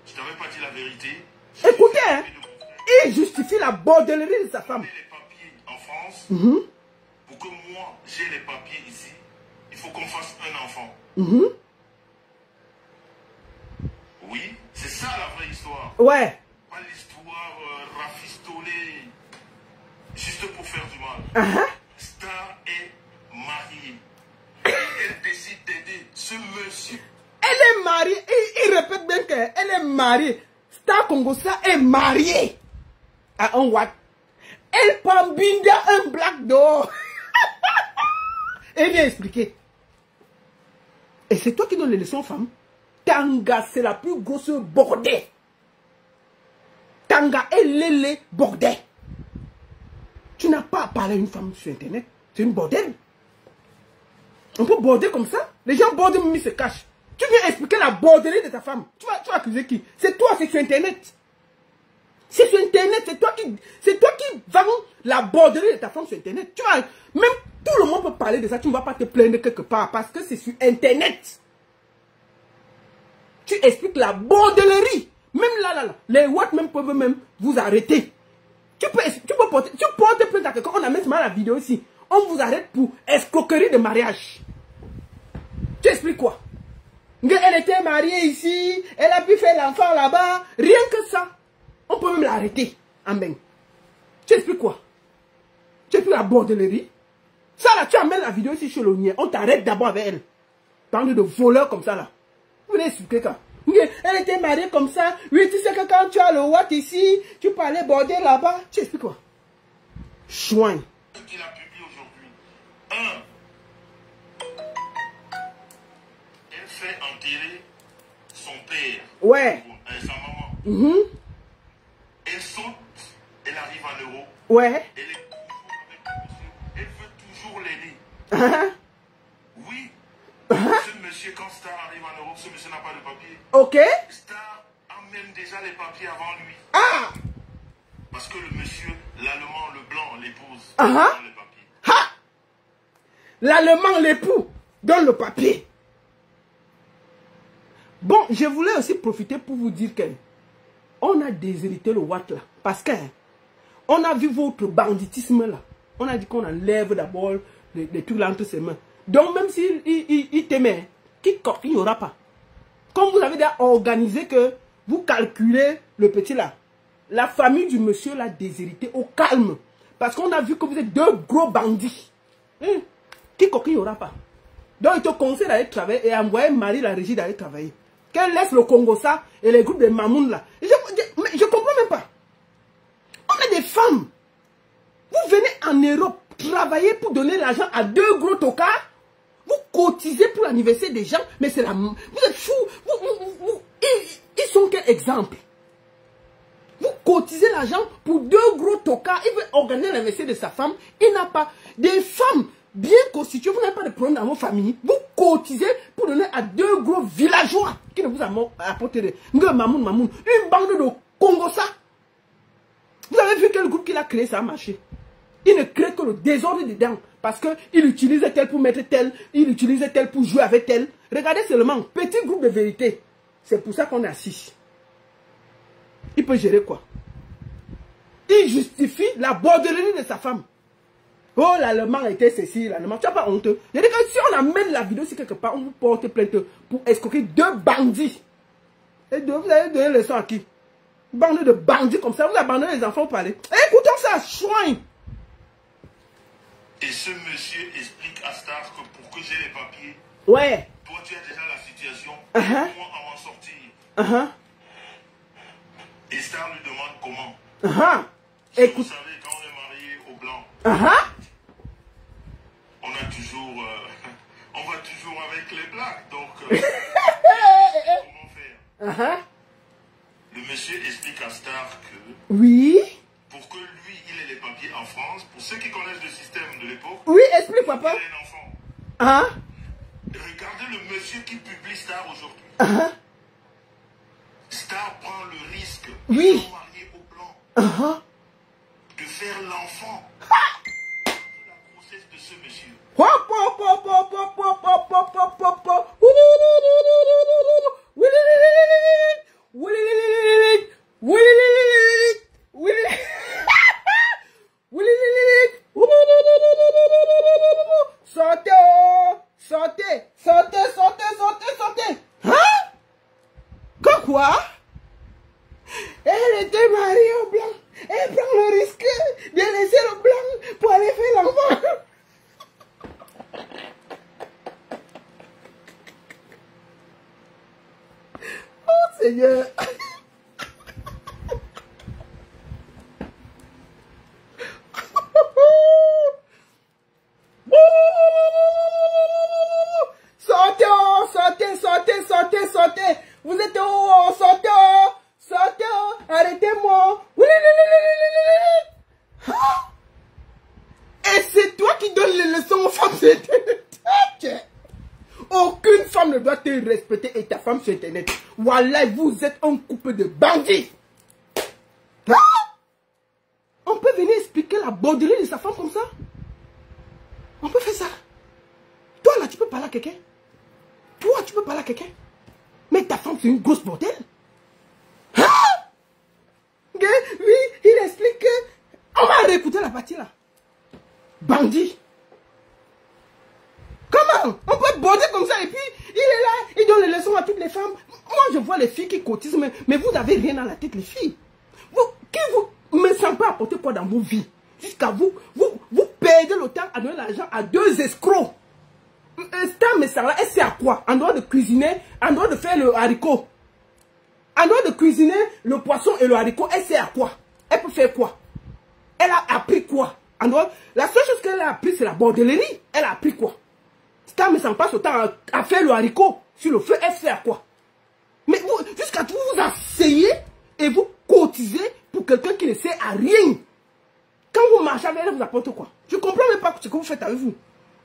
Je t'avais pas dit la vérité. Écoutez, hein, il justifie la bordellerie de sa femme. Les papiers en France, pour que moi j'ai les papiers ici, il faut qu'on fasse un enfant. Oui, c'est ça la vraie histoire. Ouais. Pas l'histoire rafistolée, juste pour faire du mal. Star est mariée. Et elle décide d'aider ce monsieur. Elle est mariée, il répète bien qu'elle est mariée. Star Congosa est mariée à un Watt. Elle prend Binda un black d'or. Elle vient expliquer. Et c'est toi qui donnes les leçons aux femmes. Tanga, c'est la plus grosse bordée. Tanga est lélé bordée. Tu n'as pas à parler à une femme sur Internet. C'est une bordelle. On peut border comme ça. Les gens bordent, mais se cachent. Tu viens expliquer la bordelée de ta femme. Tu vas accuser qui? C'est toi, c'est sur Internet. C'est sur Internet, c'est toi qui vends la bordelée de ta femme sur Internet. Tu vois, même tout le monde peut parler de ça. Tu ne vas pas te plaindre quelque part parce que c'est sur Internet. Tu expliques la bordellerie. Même là, les Watt même peuvent même vous arrêter. Tu portes plainte à quelqu'un. On a même la vidéo ici. On vous arrête pour escroquerie de mariage. Tu expliques quoi? Elle était mariée ici, elle a pu faire l'enfant là-bas, rien que ça. On peut même l'arrêter en bain. Tu expliques quoi? Tu expliques la bordellerie? Ça là, tu amènes la vidéo ici chez l'Onier, on t'arrête d'abord avec elle. Parle de voleurs comme ça là. Vous voulez expliquer quoi? Elle était mariée comme ça. Oui, tu sais que quand tu as le Watt ici, tu peux aller border là-bas. Tu expliques quoi? Chouin. Qu'il a publié aujourd'hui. Elle fait enterrer son père. Ouais. Sa maman. Elle saute, elle arrive en Europe. Ouais. Elle est toujours avec le monsieur. Elle veut toujours l'aider. Oui. Ce monsieur, quand Star arrive en Europe, ce monsieur n'a pas de papier. Ok. Star emmène déjà les papiers avant lui. Ah. Parce que le monsieur, l'Allemand, le blanc, l'épouse, Ah. les papiers. Ha! L'Allemand, l'époux, donne le papier. Bon, je voulais aussi profiter pour vous dire que on a déshérité le Watt là. Parce que on a vu votre banditisme là. On a dit qu'on enlève d'abord les trucs là entre ses mains. Donc même s'il il t'aimait, il n'y aura pas. Comme vous avez déjà organisé que vous calculez le petit là. La famille du monsieur l'a déshérité au calme. Parce qu'on a vu que vous êtes deux gros bandits. Qui il n'y aura pas. Donc il te conseille d'aller travailler et envoyer Marie la régie d'aller travailler. Qu'elle laisse le Congo ça et les groupes de Mamoun là. Je ne comprends même pas. On a des femmes. Vous venez en Europe travailler pour donner l'argent à deux gros tocards. Vous cotisez pour l'anniversaire des gens. Mais c'est la... Vous êtes fous. Ils sont quel exemple? Vous cotisez l'argent pour deux gros tocards. Il veut organiser l'anniversaire de sa femme. Il n'a pas... Des femmes bien constituées. Vous n'avez pas de problème dans vos familles. Vous cotisez pour donner à deux gros villageois qui ne vous ont apporté de... Mamoun. Une bande de Congo ça. Vous avez vu quel groupe qu'il a créé, ça a marché. Il ne crée que le désordre dedans. Parce qu'il utilisait tel pour mettre tel. Il utilisait tel pour jouer avec tel. Regardez seulement. Petit groupe de vérité. C'est pour ça qu'on est assis. Il peut gérer quoi? Il justifie la bordellerie de sa femme. Oh, l'allemand était ceci, l'allemand. Tu n'as pas honte. Il dit que si on amène la vidéo, si quelque part, on vous porte plainte pour escroquer 2 bandits. Et vous allez donner leçon à qui? Bande de bandits comme ça, vous abandonnez les enfants pour parler. Écoutons ça, chouin. Et ce monsieur explique à Star que pour que j'ai les papiers, ouais. Toi tu as déjà la situation, Comment on va sortir. Et Star lui demande comment. Écoute. Vous savez, quand on est marié au blanc, on a toujours, on va toujours avec les blacks, donc comment faire? Le monsieur explique à Star que oui, pour que lui il ait les papiers en France, pour ceux qui connaissent le système de l'époque, oui, explique papa. Il a un enfant. Regardez le monsieur qui publie Star aujourd'hui. Star prend le risque, oui, de marier au blanc, de faire l'enfant de la grossesse de ce monsieur. Sortez, sortez, sortez, sortez, sortez, sortez. Quoi? Elle était mariée au blanc. Elle prend le risque de laisser le blanc pour aller faire l'enfant. Oh Seigneur. Sortez, sortez, sortez, sortez, sortez. Vous êtes où? Sortez, sortez, arrêtez-moi. Et c'est toi qui donnes les leçons aux femmes sur Internet. Aucune femme ne doit te respecter et ta femme sur Internet. Wallah, vous êtes un couple de bandits. On peut venir expliquer la bordellerie de sa femme comme ça? On peut faire ça. Toi là, tu peux parler à quelqu'un? Toi, tu peux parler à quelqu'un? Mais ta femme, c'est une grosse bordel. Oui, il explique que... On va réécouter la partie là. Bandit. Comment? On peut border comme ça et puis il est là, il donne les leçons à toutes les femmes. Moi, je vois les filles qui cotisent, mais vous n'avez rien dans la tête, les filles. Vous ne semblez pas apporter quoi dans vos vies? Jusqu'à vous perdez le temps à donner l'argent à 2 escrocs. Star Messara, elle sait à quoi? En dehors de cuisiner, en dehors de faire le haricot. En dehors de cuisiner le poisson et le haricot, elle sait à quoi? Elle peut faire quoi? Elle a appris quoi? En dehors, la seule chose qu'elle a appris, c'est la bordellerie. Elle a appris quoi? Star Messara passe autant à faire le haricot sur le feu, elle sait à quoi? Mais jusqu'à vous vous asseyez et vous cotisez pour quelqu'un qui ne sait à rien. Quand vous marchez avec elle, vous apporte quoi? Je ne comprends même pas ce que vous faites avec vous.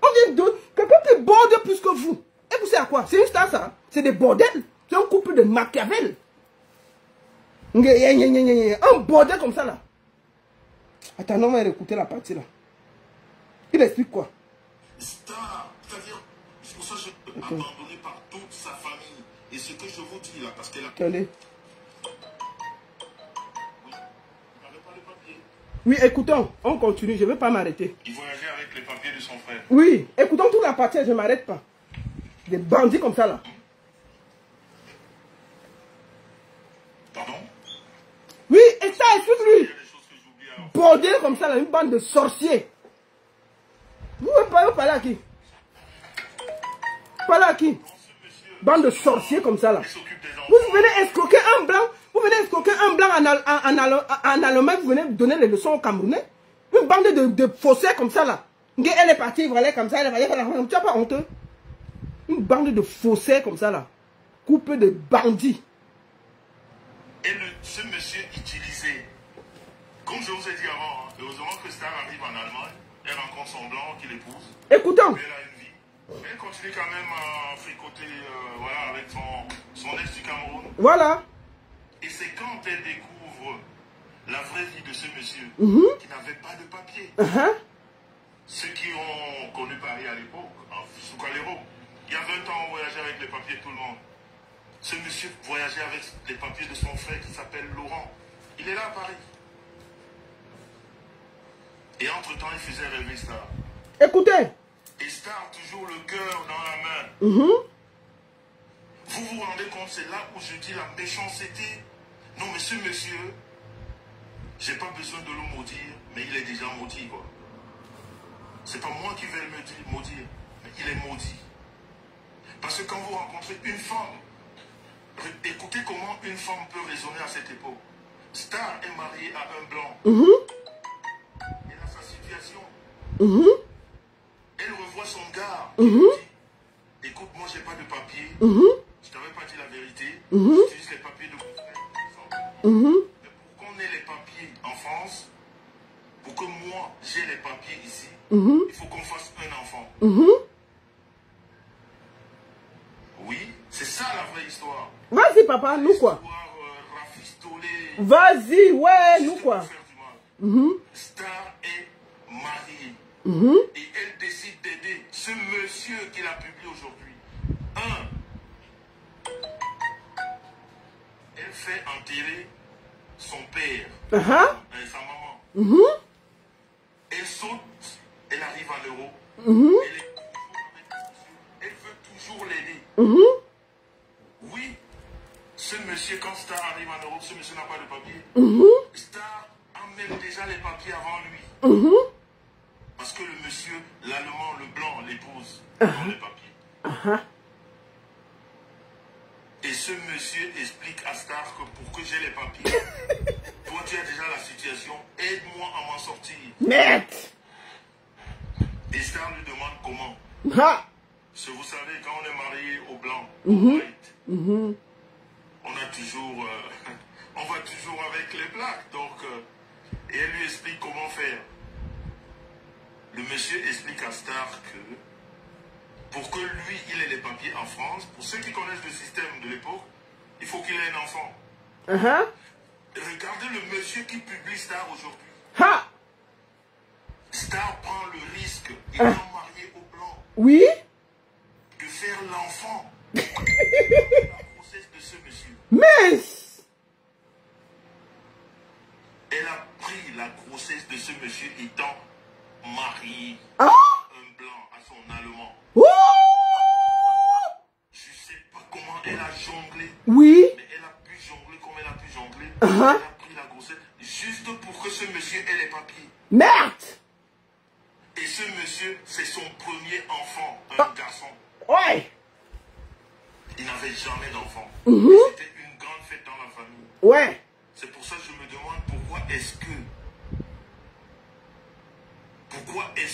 On dit quelqu'un qui borde plus que vous. Et vous savez à quoi? C'est une star ça. C'est des bordels. C'est un couple de Machiavel. Un bordel comme ça là. Attends, on va écouter la partie là. Il explique quoi? Star, c'est-à-dire, c'est pour ça que je suis abandonné par toute sa famille. Et ce que je vous dis là, parce qu'elle a... Attendez. Papier. Oui, écoutons, on continue, je ne vais pas m'arrêter. Il voyageait avec les papiers de son frère. Oui, écoutons toute la partie, je ne m'arrête pas. Des bandits comme ça là. Pardon? Oui, et ça, explique-lui. Bordel comme ça là, une bande de sorciers. Vous parlez à qui? Parlez à qui? Bande de sorciers comme ça là. Vous venez escroquer un blanc. Vous venez escroquer un blanc en allemand, vous venez donner les leçons aux Camerounais. Une bande de faussaires comme ça là. Elle est partie, voilà comme ça, elle est partie, tu n'as pas honte? Une bande de faussaires comme ça là. Couple de bandits. Et ce monsieur utilisé, comme je vous ai dit avant, heureusement que Star arrive en Allemagne, elle rencontre son blanc qui l'épouse. Écoutons. Elle a une vie. Elle continue quand même à fricoter voilà, avec son ex du Cameroun. Voilà. Et c'est quand elle découvre la vraie vie de ce monsieur qui n'avait pas de papier. Ceux qui ont connu Paris à l'époque, sous Calero, il y a 20 ans on voyageait avec les papiers tout le monde. Ce monsieur voyageait avec les papiers de son frère qui s'appelle Laurent. Il est là à Paris. Et entre-temps, il faisait rêver Star. Écoutez. Et Star, toujours le cœur dans la main. Vous vous rendez compte, c'est là où je dis la méchanceté. Non, mais ce monsieur, j'ai pas besoin de le maudire, mais il est déjà maudit, quoi. C'est pas moi qui vais le maudire, mais il est maudit. Parce que quand vous rencontrez une femme, écoutez comment une femme peut raisonner à cette époque. Star est mariée à un blanc. Elle a sa situation. Elle revoit son gars. Elle dit, écoute, moi j'ai pas de papier. Je t'avais pas dit la vérité. J'utilise les papiers de mon frère. Mais pour qu'on ait les papiers en France, pour que moi j'ai les papiers ici, il faut qu'on fasse un enfant. Oui, c'est ça la vraie histoire. Vas-y papa, nous quoi. Rafistoler. Vas-y, ouais, nous quoi. Star est mariée. Et elle décide d'aider ce monsieur qui l'a publié aujourd'hui. Elle fait enterrer son père et sa maman. Elle saute, elle arrive en Europe. Elle veut toujours l'aider. Oui, ce monsieur, quand Star arrive en Europe, ce monsieur n'a pas de papier. Star a même déjà les papiers avant lui. Parce que le monsieur, l'allemand, le blanc, l'épouse, ont les papiers. Et ce monsieur explique à Star que pour que j'ai les papiers, toi tu as déjà la situation, aide-moi à m'en sortir. Merde. Et Star lui demande comment. Parce que vous savez, quand on est marié au blanc, au white, on a toujours, on va toujours avec les blacks. Donc, et elle lui explique comment faire. Le monsieur explique à Star que pour que lui, il ait les papiers en France, pour ceux qui connaissent le système de l'époque, il faut qu'il ait un enfant. Regardez le monsieur qui publie Star aujourd'hui. Star prend le risque, étant marié au blanc, de faire l'enfant de la grossesse de ce monsieur. Mince. Elle a pris la grossesse de ce monsieur étant marié Ah. un blanc à son allemand. Ouh. Je sais pas comment elle a jonglé. Oui. Mais elle a pu jongler comme elle a pu jongler. Elle a pris la grossesse juste pour que ce monsieur ait les papiers. Merde. Et ce monsieur, c'est son premier enfant, un garçon. Ouais. Il n'avait jamais d'enfant. C'était une grande fête dans la famille. Ouais. C'est pour ça que je me demande pourquoi est-ce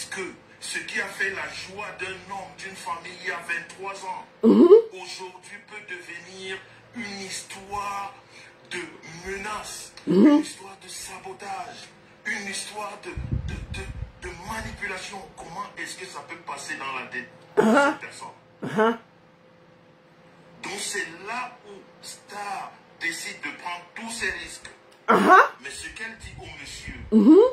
que ce qui a fait la joie d'un homme, d'une famille il y a 23 ans, aujourd'hui peut devenir une histoire de menace, une histoire de sabotage, une histoire de manipulation. Comment est-ce que ça peut passer dans la tête de cette personne? Donc c'est là où Star décide de prendre tous ses risques. Mais ce qu'elle dit au monsieur, ou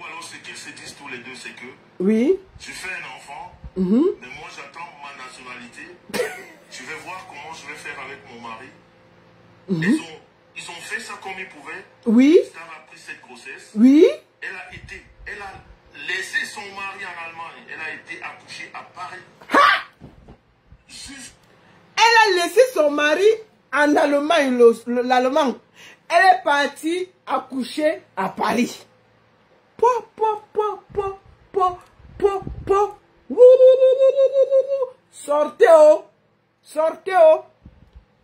alors ce qu'ils se disent tous les deux, c'est que je fais un enfant, mais moi j'attends ma nationalité. Je vais voir comment je vais faire avec mon mari. Ils ont fait ça comme ils pouvaient. Star a pris cette grossesse. Elle a laissé son mari en Allemagne. Elle a été accouchée à Paris. Elle a laissé son mari en Allemagne, l'allemand. Elle est partie accoucher à Paris. Sortez oh. Sortez oh.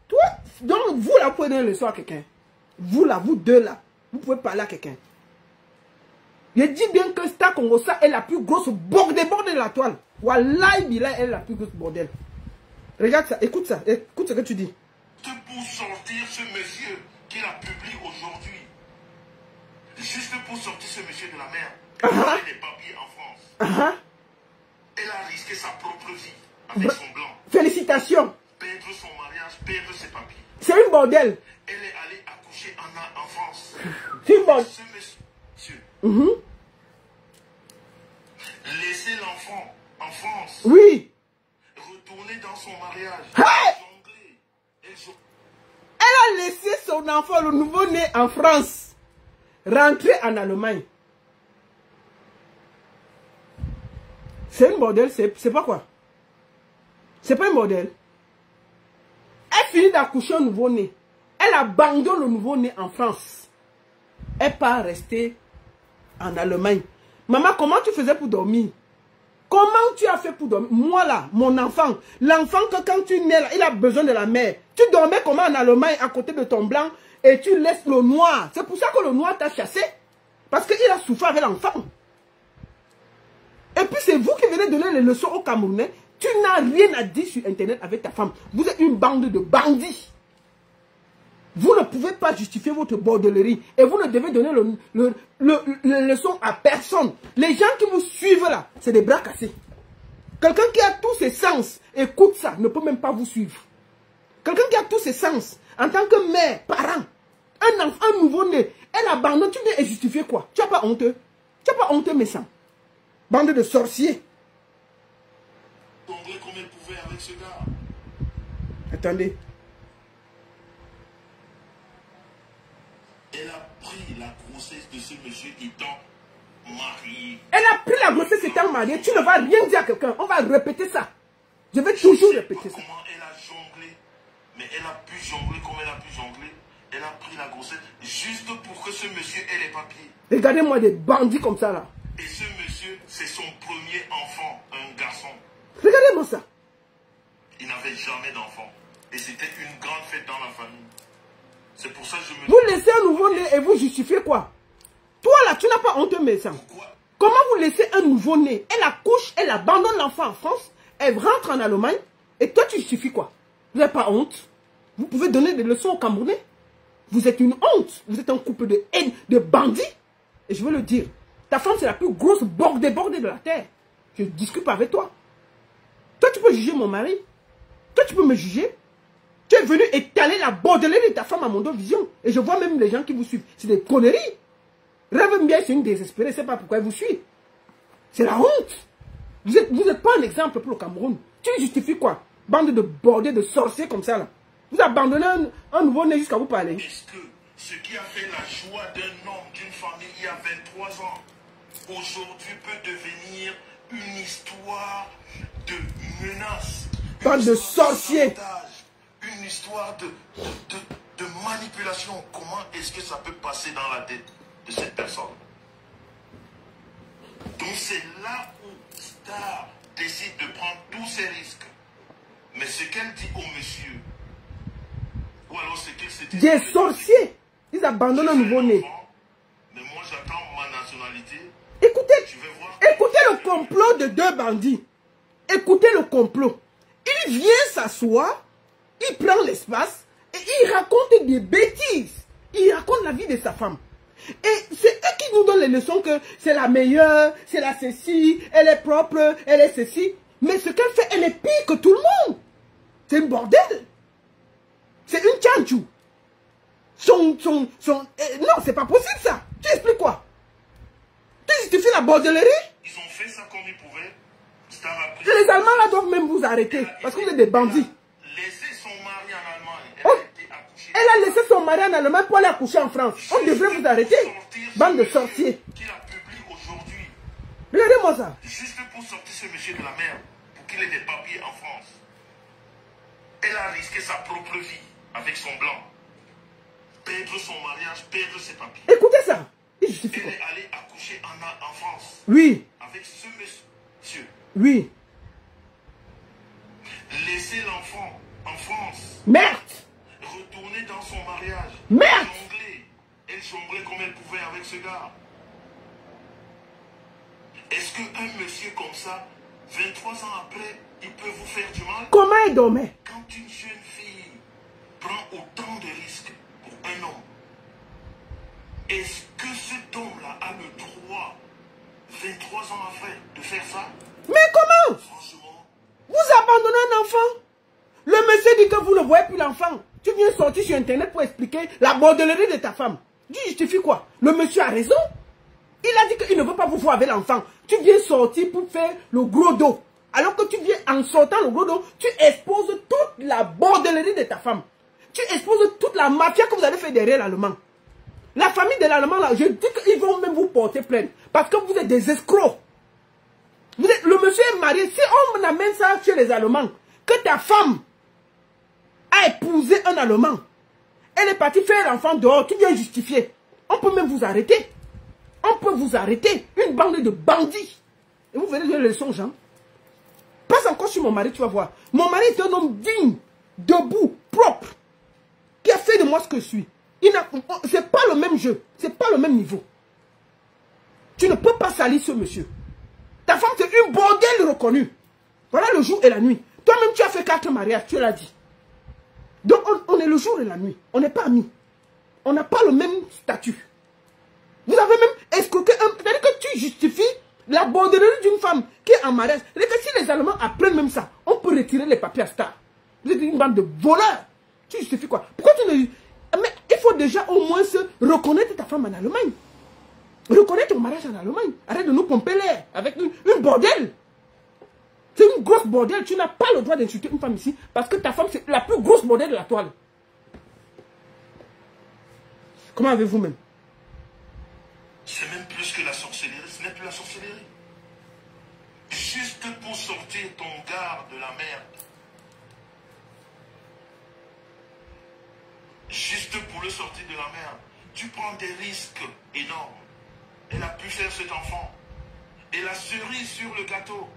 Toi, donc vous là, vous pouvez donner le soir à quelqu'un. Vous là, vous deux là, vous pouvez parler à quelqu'un. Je dis bien que Star Congossa est la plus grosse bordel de la toile. Wallahi Billah, elle est la plus grosse bordel. Regarde ça, écoute ce que tu dis. Pour sortir ce monsieur qu'il a publié aujourd'hui. Juste pour sortir ce monsieur de la mer. Avec des papiers en France. Elle a risqué sa propre vie avec son blanc. Félicitations. Perdre son mariage, perdre ses papiers. C'est une bordel. Elle est allée accoucher en France. C'est une bordel. Ce monsieur. Laisser l'enfant en France. Oui. Retourner dans son mariage. Hey. Jongler. Elle a laissé son enfant, le nouveau-né, en France, rentrer en Allemagne. C'est un bordel, c'est pas quoi? C'est pas un bordel. Elle finit d'accoucher un nouveau-né. Elle abandonne le nouveau-né en France. Elle part rester en Allemagne. Maman, comment tu faisais pour dormir? Comment tu as fait pour dormir? Moi là, mon enfant, l'enfant que quand tu nais là, il a besoin de la mère. Tu dormais comment en Allemagne à côté de ton blanc et tu laisses le noir. C'est pour ça que le noir t'a chassé. Parce qu'il a souffert avec l'enfant. Et puis c'est vous qui venez donner les leçons aux Camerounais. Tu n'as rien à dire sur Internet avec ta femme. Vous êtes une bande de bandits. Vous ne pouvez pas justifier votre bordellerie. Et vous ne devez donner les leçons à personne. Les gens qui vous suivent là, c'est des bras cassés. Quelqu'un qui a tous ses sens, écoute ça, ne peut même pas vous suivre. Quelqu'un qui a tous ses sens, en tant que mère, parent, un enfant nouveau-né, elle abandonne, tu viens justifier quoi? Tu n'as pas honteux? Tu n'as pas honteux, méchant? Bande de sorciers. Comme elle pouvait avec ce gars. Attendez. Elle a pris la grossesse de ce monsieur étant marié. Elle a pris la grossesse étant mariée. Tu ne vas rien dire à quelqu'un. On va répéter ça. Je vais toujours répéter ça. Comment elle a jonglé, mais elle a pu jongler comme elle a pu jongler. Elle a pris la grossesse juste pour que ce monsieur ait les papiers. Regardez-moi des bandits comme ça là. Et ce monsieur, c'est son premier enfant, un garçon. Regardez-moi ça. Il n'avait jamais d'enfant. Et c'était une grande fête dans la famille. C'est pour ça que je me... Vous laissez un nouveau-né et vous justifiez quoi? Toi là, tu n'as pas honte, mais ça. Pourquoi? Comment vous laissez un nouveau-né? Elle accouche, elle abandonne l'enfant en France, elle rentre en Allemagne, et toi tu justifies quoi? Vous n'avez pas honte? Vous pouvez donner des leçons aux Camerounais? Vous êtes une honte. Vous êtes un couple de haine, de bandits. Et je veux le dire, ta femme c'est la plus grosse bordée de la terre. Je ne discute pas avec toi. Toi tu peux juger mon mari. Toi tu peux me juger. Tu es venu étaler la bordellerie de ta femme à Mondo Vision. Et je vois même les gens qui vous suivent. C'est des conneries. Rêve bien, c'est une désespérée. C'est pas pourquoi elle vous suit. C'est la honte. Vous n'êtes pas un exemple pour le Cameroun. Tu justifies quoi? Bande de bordés, de sorciers comme ça là. Vous abandonnez un nouveau-né jusqu'à vous parler. Est-ce que ce qui a fait la joie d'un homme, d'une famille il y a 23 ans, aujourd'hui peut devenir une histoire de menace? Bande de sorciers. Une histoire de manipulation. Comment est-ce que ça peut passer dans la tête de cette personne? Donc c'est là où Star décide de prendre tous ses risques. Mais ce qu'elle dit au monsieur, ou alors c'est qu'elle s'est dit... Des sorciers. Ils abandonnent un nouveau-né. Mais moi j'attends ma nationalité. Écoutez le complot de deux bandits. Écoutez le complot. Il vient s'asseoir. Il prend l'espace et il raconte des bêtises. Il raconte la vie de sa femme. Et c'est eux qui nous donnent les leçons que c'est la meilleure, c'est la ceci, elle est propre, elle est ceci. Mais ce qu'elle fait, elle est pire que tout le monde. C'est un bordel. C'est une tchanchou. Non, c'est pas possible ça. Tu expliques quoi? Tu justifies la bordellerie? Ils ont fait ça comme ils pouvaient. Les Allemands là doivent même vous arrêter. Parce que vous êtes des bandits. Elle a laissé son mari en Allemagne pour aller accoucher en France. On devrait vous arrêter. Bande de sorciers. Regardez-moi ça. Juste pour sortir ce monsieur de la mer, pour qu'il ait des papiers en France. Elle a risqué sa propre vie avec son blanc. Perdre son mariage, perdre ses papiers. Écoutez ça. Elle est allée accoucher en France. Oui. Avec ce monsieur. Oui. Laisser l'enfant en France. Merde. Retourner dans son mariage. Merde. Elle jonglait comme elle pouvait avec ce gars. Est-ce qu'un monsieur comme ça, 23 ans après, il peut vous faire du mal? Comment elle dormait? Quand une jeune fille prend autant de risques pour un homme, est-ce que cet homme-là a le droit, 23 ans après, de faire ça? Mais comment? Franchement. Vous abandonnez un enfant. Le monsieur dit que vous ne voyez plus l'enfant. Tu viens sortir sur Internet pour expliquer la bordellerie de ta femme. Tu justifies quoi? Le monsieur a raison. Il a dit qu'il ne veut pas vous voir avec l'enfant. Tu viens sortir pour faire le gros dos. Alors que tu viens, en sortant le gros dos, tu exposes toute la bordellerie de ta femme. Tu exposes toute la mafia que vous allez faire derrière l'Allemand. La famille de l'Allemand, là, je dis qu'ils vont même vous porter plainte. Parce que vous êtes des escrocs. Le monsieur est marié. Si on amène ça chez les Allemands, que ta femme a épousé un Allemand, elle est partie faire l'enfant dehors, tu viens justifier. On peut même vous arrêter. On peut vous arrêter. Une bande de bandits. Et vous verrez les leçons, Jean. Passe encore sur mon mari, tu vas voir. Mon mari est un homme digne, debout, propre, qui a fait de moi ce que je suis. C'est pas le même jeu. C'est pas le même niveau. Tu ne peux pas salir ce monsieur. Ta femme, c'est une bordelle reconnue. Voilà le jour et la nuit. Toi-même, tu as fait 4 mariages, tu l'as dit. Donc, on est le jour et la nuit. On n'est pas amis. On n'a pas le même statut. Vous avez même escroqué un... C'est-à-dire que tu justifies la bordellerie d'une femme qui est en mariage. C'est-à-dire que si les Allemands apprennent même ça, on peut retirer les papiers à Star. Vous êtes une bande de voleurs. Tu justifies quoi? Pourquoi tu ne... Mais il faut déjà au moins se reconnaître ta femme en Allemagne. Reconnaître ton mariage en Allemagne. Arrête de nous pomper l'air avec une bordelle. C'est une grosse bordelle. Tu n'as pas le droit d'insulter une femme ici parce que ta femme, c'est la plus grosse bordelle de la toile. Comment avez-vous même? C'est même plus que la sorcellerie. Ce n'est plus la sorcellerie. Juste pour sortir ton gars de la merde. Juste pour le sortir de la merde. Tu prends des risques énormes. Elle a pu faire cet enfant. Et la cerise sur le gâteau.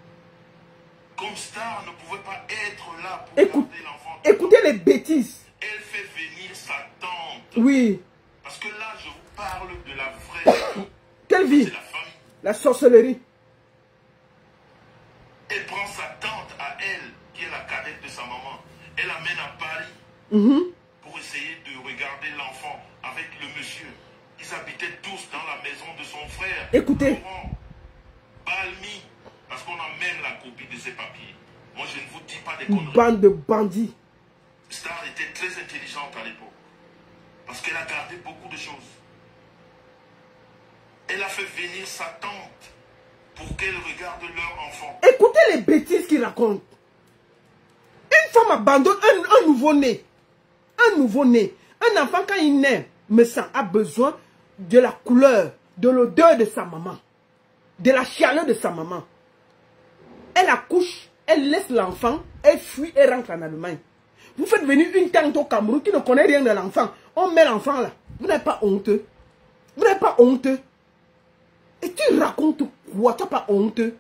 Comme Star ne pouvait pas être là pour garder l'enfant. Écoutez les bêtises. Elle fait venir sa tante. Oui. Parce que là, je vous parle de la vraie vie. Quelle vie? C'est la famille. La sorcellerie. Elle prend sa tante à elle, qui est la cadette de sa maman. Elle l'amène à Paris pour essayer de regarder l'enfant avec le monsieur. Ils habitaient tous dans la maison de son frère. Écoutez. Laurent Balmy. Parce qu'on a même la copie de ses papiers. Moi, je ne vous dis pas des conneries. Une bande de bandits. Star était très intelligente à l'époque. Parce qu'elle a gardé beaucoup de choses. Elle a fait venir sa tante pour qu'elle regarde leur enfant. Écoutez les bêtises qu'il raconte. Une femme abandonne un nouveau-né. Un nouveau-né. Un enfant, quand il naît, a besoin de la couleur, de l'odeur de sa maman. De la chaleur de sa maman. Elle accouche, elle laisse l'enfant, elle fuit et rentre en Allemagne. Vous faites venir une tante au Cameroun qui ne connaît rien de l'enfant. On met l'enfant là. Vous n'êtes pas honteux. Vous n'êtes pas honteux. Et tu racontes quoi? Tu n'as pas honteux.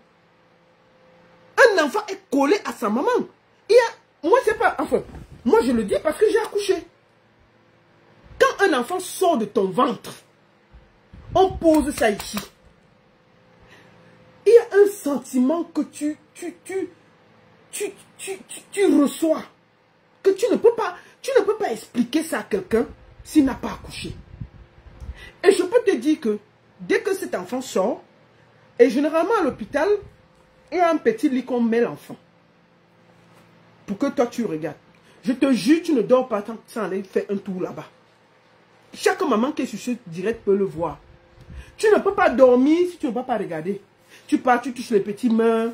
Un enfant est collé à sa maman. Moi, c'est pas... Enfin, moi, je le dis parce que j'ai accouché. Quand un enfant sort de ton ventre, on pose ça ici. Il y a un sentiment que tu reçois. Que tu ne peux pas expliquer ça à quelqu'un s'il n'a pas accouché. Et je peux te dire que dès que cet enfant sort, et généralement à l'hôpital, il y a un petit lit qu'on met l'enfant. Pour que toi tu regardes. Je te jure, tu ne dors pas tant sans aller faire un tour là-bas. Chaque maman qui est sur ce direct peut le voir. Tu ne peux pas dormir si tu ne peux pas regarder. Tu pars, tu touches les petits mains.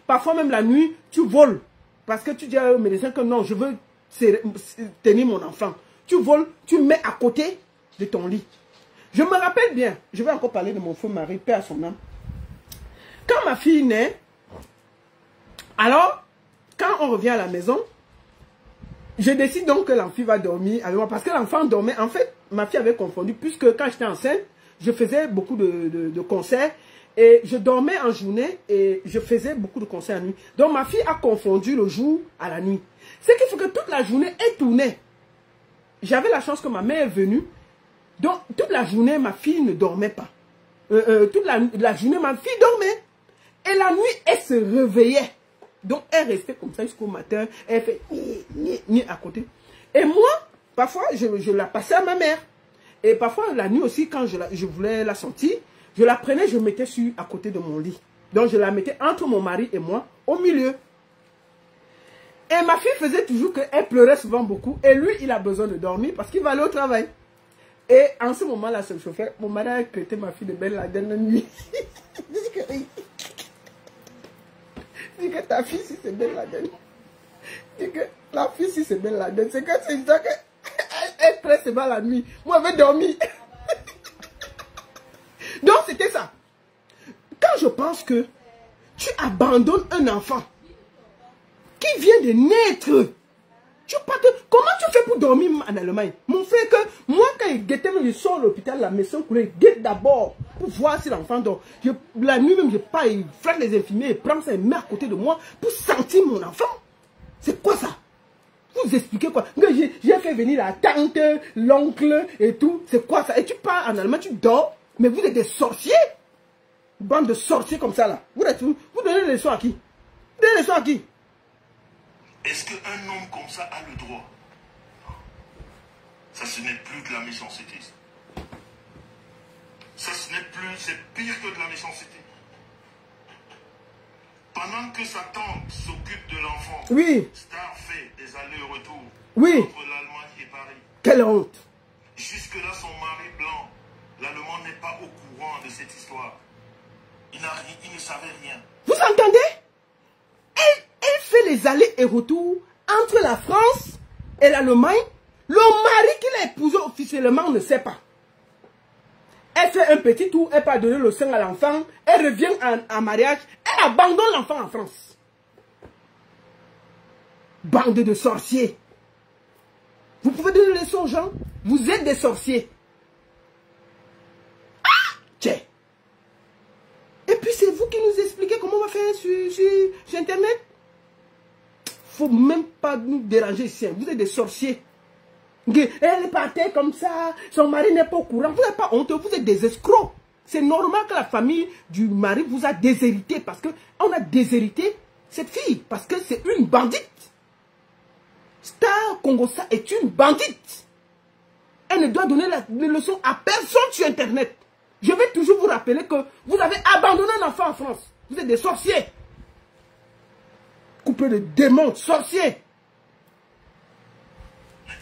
Parfois même la nuit, tu voles. Parce que tu dis au médecin que non, je veux tenir mon enfant. Tu voles, tu mets à côté de ton lit. Je me rappelle bien, je vais encore parler de mon feu mari, paix à son âme. Quand ma fille naît, alors, quand on revient à la maison, je décide donc que l'enfant va dormir avec moi. Parce que l'enfant dormait, en fait, ma fille avait confondu. Puisque quand j'étais enceinte, je faisais beaucoup de concerts. Et je dormais en journée et je faisais beaucoup de concerts la nuit. Donc ma fille a confondu le jour à la nuit. Ce qui fait que toute la journée, elle tournait. J'avais la chance que ma mère est venue. Donc toute la journée, ma fille ne dormait pas. Toute la journée, ma fille dormait. Et la nuit, elle se réveillait. Donc elle restait comme ça jusqu'au matin. Elle fait ni à côté. Et moi, parfois, je la passais à ma mère. Et parfois, la nuit aussi, quand je voulais la sentir, je la prenais, je mettais à côté de mon lit. Donc je la mettais entre mon mari et moi, au milieu. Et ma fille faisait toujours qu'elle pleurait souvent beaucoup. Et lui, il a besoin de dormir parce qu'il va aller au travail. Et en ce moment-là, ce chauffeur, mon mari a traité ma fille de Ben Laden la nuit. Dis que ta fille, si c'est Ben Laden. Dis que la fille, si c'est Ben Laden, c'est que c'est ça que... très mal la nuit. Moi, j'avais dormi. Donc, c'était ça. Quand je pense que tu abandonnes un enfant qui vient de naître, comment tu fais pour dormir en Allemagne? Mon frère, que moi, quand il guettait, je sors à l'hôpital, la maison coulée, il guette d'abord pour voir si l'enfant dort. La nuit même, je pars, il frappe les infirmiers, il prend sa mère à côté de moi pour sentir mon enfant. C'est quoi ça? Vous expliquez quoi? J'ai fait venir la tante, l'oncle et tout. C'est quoi ça? Et tu pars en Allemagne, tu dors, mais vous êtes des sorciers. Bande de sorciers comme ça là. Vous donnez les leçons à qui? Vous donnez les leçons à qui? Est-ce qu'un homme comme ça a le droit? Ça, ce n'est plus de la méchanceté. Ça, ce n'est plus, c'est pire que de la méchanceté. Pendant que sa tante s'occupe de l'enfant, oui. Star fait des allers-retours oui. entre l'Allemagne et Paris. Quelle honte! Jusque-là, son mari blanc, l'Allemand n'est pas au courant de cette histoire. Il ne savait rien. Vous entendez? Elle fait les allers et retours entre la France et l'Allemagne. Le mari qui l'a épousé officiellement ne sait pas. Elle fait un petit tour, elle part donner le sein à l'enfant, elle revient en mariage, elle abandonne l'enfant en France. Bande de sorciers. Vous pouvez donner les leçons aux gens? Vous êtes des sorciers. Ah! Tiens. Et puis c'est vous qui nous expliquez comment on va faire sur Internet. Faut même pas nous déranger ici. Vous êtes des sorciers. Elle partait comme ça, son mari n'est pas au courant. Vous n'êtes pas honteux, vous êtes des escrocs. C'est normal que la famille du mari vous a déshérité parce qu'on a déshérité cette fille parce que c'est une bandite. Star Congosa est une bandite. Elle ne doit donner les leçons à personne sur Internet. Je vais toujours vous rappeler que vous avez abandonné un enfant en France. Vous êtes des sorciers. Couple de démons, sorciers.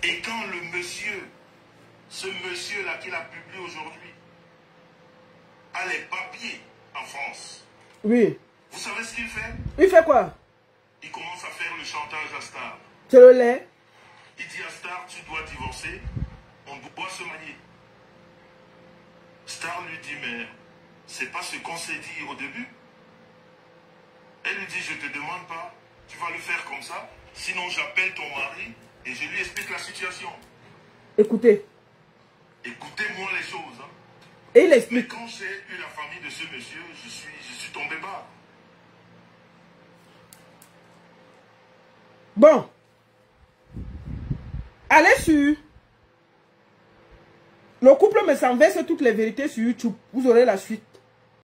Et quand le monsieur, ce monsieur-là qu'il a publié aujourd'hui, a les papiers en France. Oui. Vous savez ce qu'il fait? Il fait quoi? Il commence à faire le chantage à Star. C'est le lait. Il dit à Star, tu dois divorcer, on doit se marier. Star lui dit, mais c'est pas ce qu'on s'est dit au début. Elle lui dit, je te demande pas, tu vas le faire comme ça, sinon j'appelle ton mari et je lui explique la situation. Écoutez. Écoutez-moi les choses. Hein. Et il explique. Mais quand j'ai eu la famille de ce monsieur, je suis tombé bas. Bon. Allez sur. Le couple me s'enverse toutes les vérités sur YouTube. Vous aurez la suite.